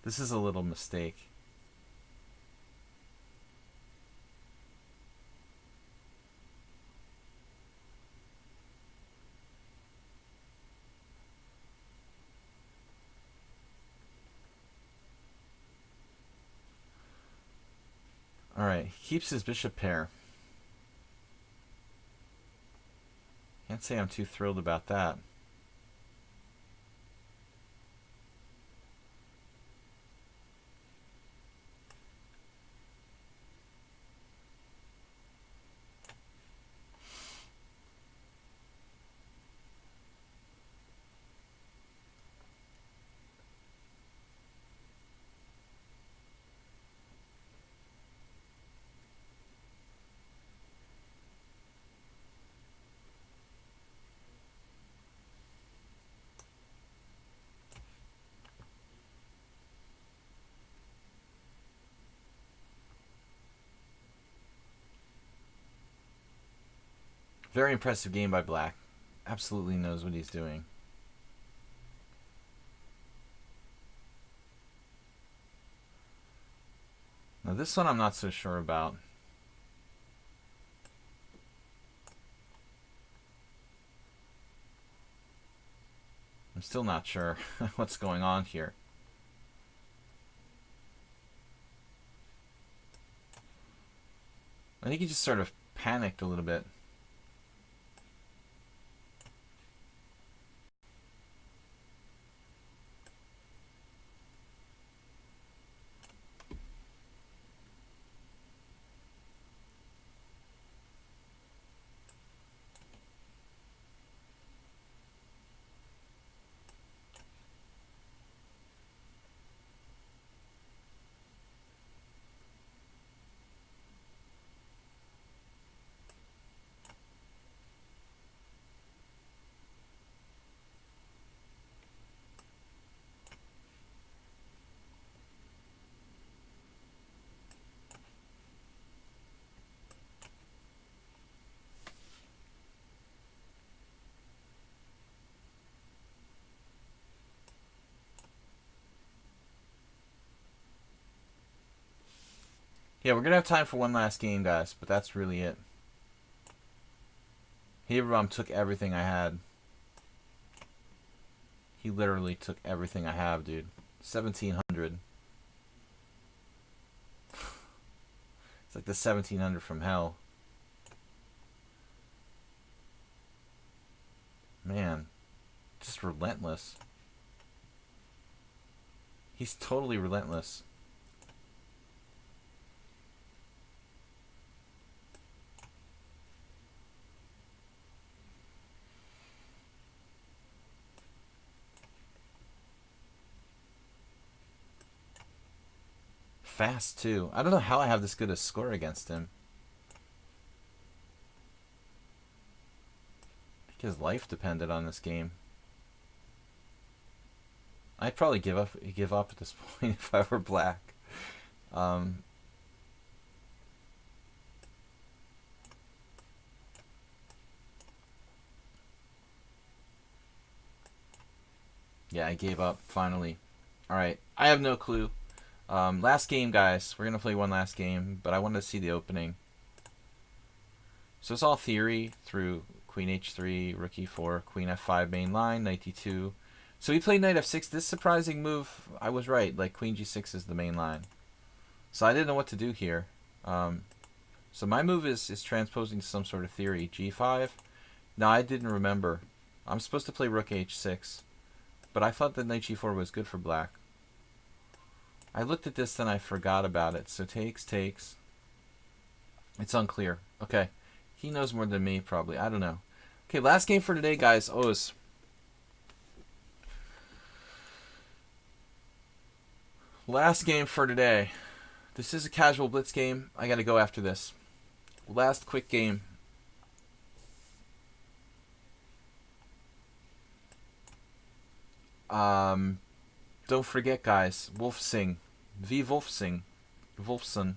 Speaker 1: This is a little mistake. Alright, he keeps his bishop pair. Can't say I'm too thrilled about that. Very impressive game by Black. Absolutely knows what he's doing. Now this one I'm not so sure about. I'm still not sure what's going on here. I think he just sort of panicked a little bit. Yeah, we're going to have time for one last game, guys, but that's really it. Heberbom took everything I had. He literally took everything I have, dude. 1,700. It's like the 1,700 from hell. Man, just relentless. He's totally relentless. fast too. I don't know how I have this good a score against him. I think his life depended on this game. I'd probably give up at this point if I were black. Yeah, I gave up finally. All right, I have no clue. Last game, guys. We're gonna play one last game, but I wanted to see the opening. So it's all theory through Queen H3, Rook E4, Queen F5 main line, Knight D2. So he played Knight F6. This surprising move, I was right. Like Queen G6 is the main line. So I didn't know what to do here. So my move is transposing to some sort of theory. G5. Now I didn't remember. I'm supposed to play Rook H6. But I thought that Knight G4 was good for black. I looked at this, then I forgot about it. So takes. It's unclear. Okay. He knows more than me, probably. I don't know. Okay, last game for today, guys. O's. Last game for today. This is a casual blitz game. I got to go after this. Last quick game. Don't forget, guys. Wolfsing. V. Wolfsing. Wolfson.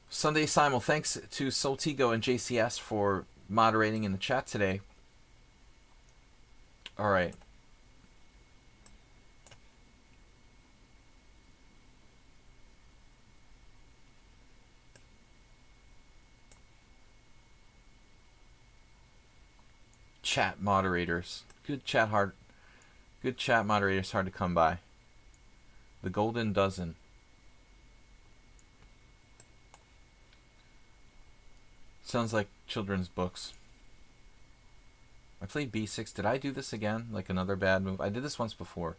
Speaker 1: Sunday Simul. Thanks to Soltigo and JCS for moderating in the chat today. All right. Chat moderators. Good chat moderators hard to come by. The Golden Dozen. Sounds like children's books. I played B6. Did I do this again? Like another bad move? I did this once before.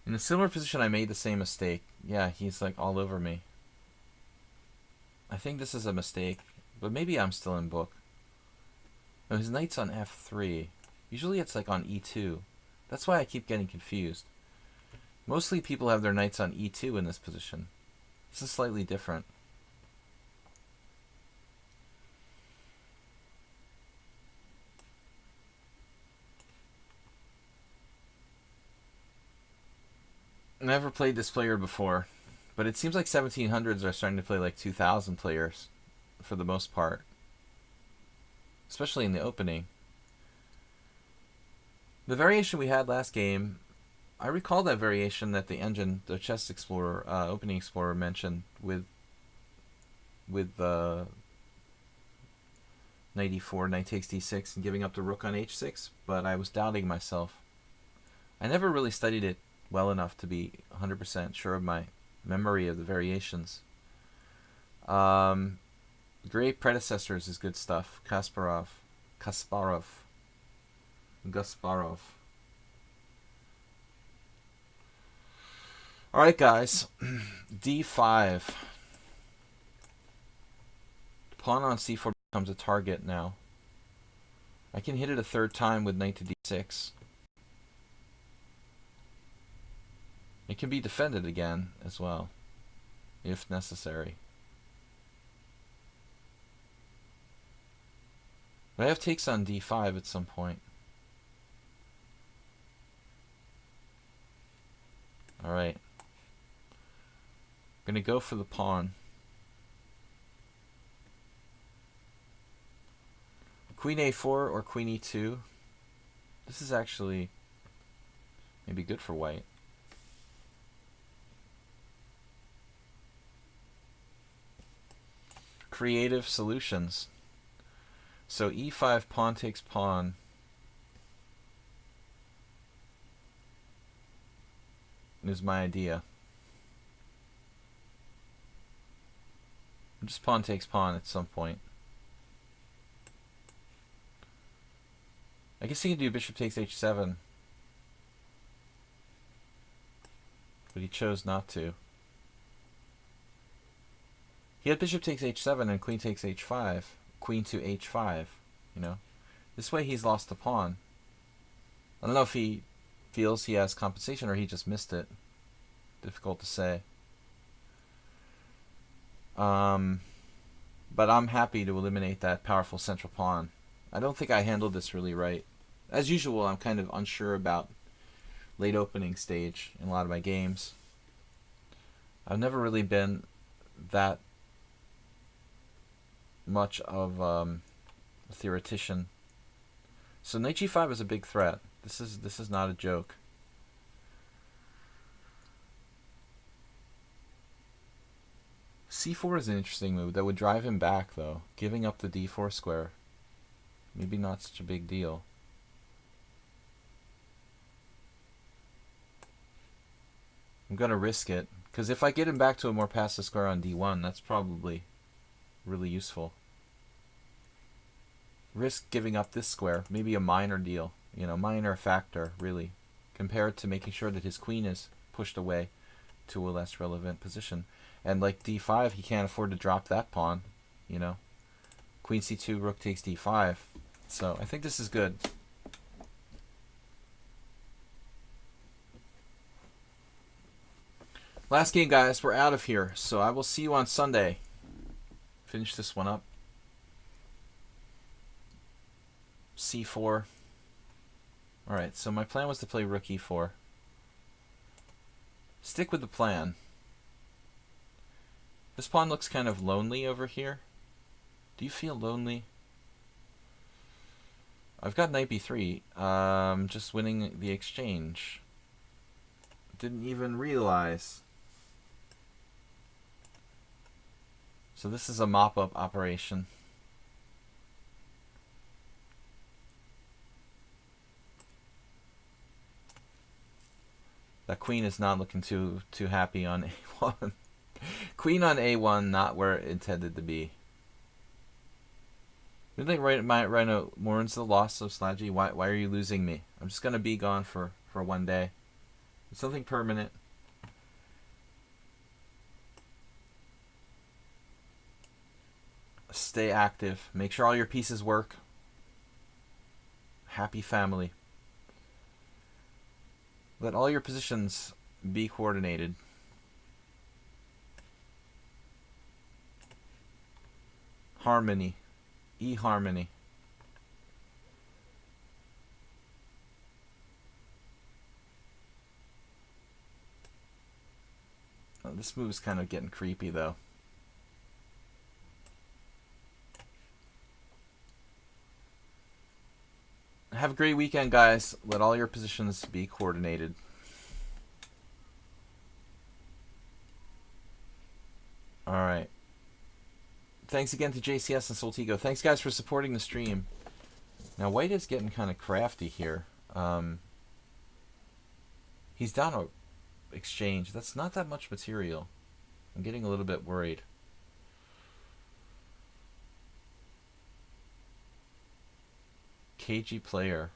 Speaker 1: In a similar position, I made the same mistake. Yeah, he's like all over me. I think this is a mistake, but maybe I'm still in book. No, his knight's on F3. Usually it's like on E2. That's why I keep getting confused. Mostly people have their knights on E2 in this position. This is slightly different. Never played this player before, but it seems like 1700s are starting to play like 2000 players for the most part, especially in the opening. The variation we had last game, I recall that variation that the Chess Explorer, Opening Explorer mentioned with knight e4, knight takes d6, and giving up the rook on h6, but I was doubting myself. I never really studied it well enough to be 100% sure of my memory of the variations. Great predecessors is good stuff. Kasparov. Alright, guys. D5. Pawn on c4 becomes a target now. I can hit it a third time with knight to d6. It can be defended again as well, if necessary. But I have takes on d5 at some point. Alright. I'm going to go for the pawn. Queen a4 or queen e2. This is actually maybe good for white. Creative solutions. So e5, pawn takes pawn. Is my idea. Just pawn takes pawn at some point. I guess he can do bishop takes h7. But he chose not to. He had bishop takes h7 and queen takes h5. Queen to h5, you know. This way he's lost the pawn. I don't know if he feels he has compensation or he just missed it. Difficult to say. But I'm happy to eliminate that powerful central pawn. I don't think I handled this really right. As usual, I'm kind of unsure about late opening stage in a lot of my games. I've never really been that much of a theoretician. So knight g5 is a big threat. This is not a joke. c4 is an interesting move that would drive him back, though. Giving up the d4 square. Maybe not such a big deal. I'm going to risk it, because if I get him back to a more passive square on d1, that's probably really useful. Risk giving up this square, maybe a minor deal, minor factor, really, compared to making sure that his queen is pushed away to a less relevant position. And like d5, he can't afford to drop that pawn, Queen c2, rook takes d5. So I think this is good. Last game, guys. We're out of here. So I will see you on Sunday. Finish this one up. c4. Alright, so my plan was to play rook e4. Stick with the plan. This pawn looks kind of lonely over here. Do you feel lonely? I've got knight b3. Just winning the exchange. Didn't even realize. So this is a mop-up operation. That queen is not looking too happy on a1. Queen on a1, not where it intended to be. You think Rhino mourns the loss of Sladgie? Why are you losing me? I'm just gonna be gone for one day. It's something permanent. Stay active. Make sure all your pieces work. Happy family. Let all your positions be coordinated. Harmony. E-harmony. Oh, this move is kind of getting creepy, though. Have a great weekend, guys. Let all your positions be coordinated. Alright. Thanks again to JCS and Soltigo. Thanks, guys, for supporting the stream. Now, White is getting kind of crafty here. He's down a exchange. That's not that much material. I'm getting a little bit worried. KG player.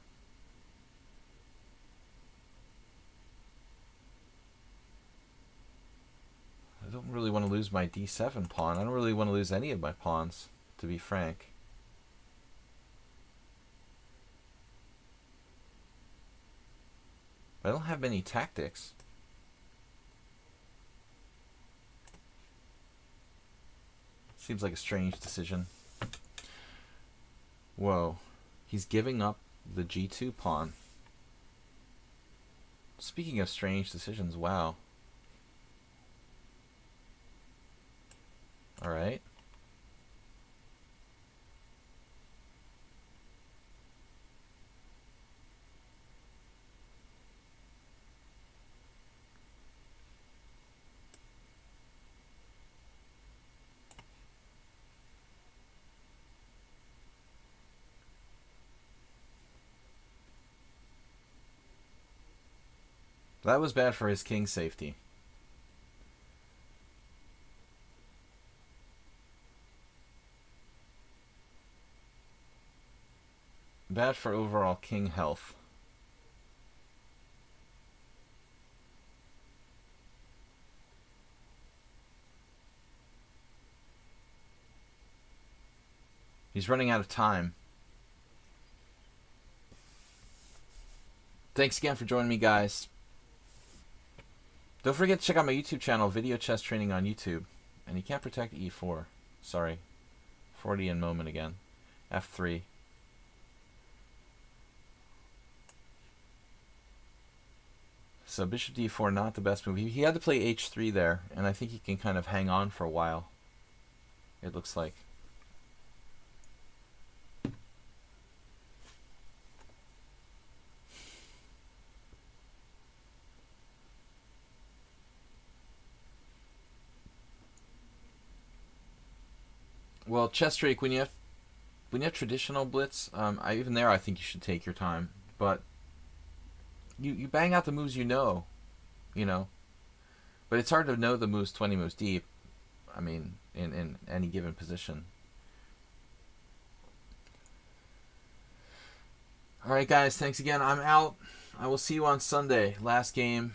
Speaker 1: I don't really want to lose my d7 pawn. I don't really want to lose any of my pawns, to be frank. I don't have many tactics. Seems like a strange decision. Whoa. He's giving up the g2 pawn. Speaking of strange decisions, wow. Alright. That was bad for his king safety. Bad for overall king health. He's running out of time. Thanks again for joining me, guys. Don't forget to check out my YouTube channel, Video Chess Training on YouTube. And you can't protect e4. Sorry. 40 in moment again. f3. So bishop d4, not the best move. He had to play h3 there, and I think he can kind of hang on for a while, it looks like. Well, chess streak, when you have traditional blitz, even there I think you should take your time. But you bang out the moves you know. But it's hard to know the moves 20 moves deep, I mean, in any given position. Alright guys, thanks again. I'm out. I will see you on Sunday. Last game.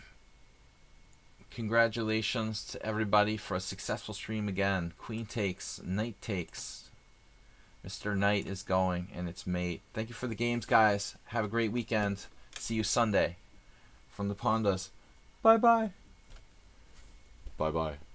Speaker 1: Congratulations to everybody for a successful stream again. Queen takes, knight takes. Mr. Knight is going, and it's mate. Thank you for the games, guys. Have a great weekend. See you Sunday. From the Pandas. Bye-bye. Bye-bye.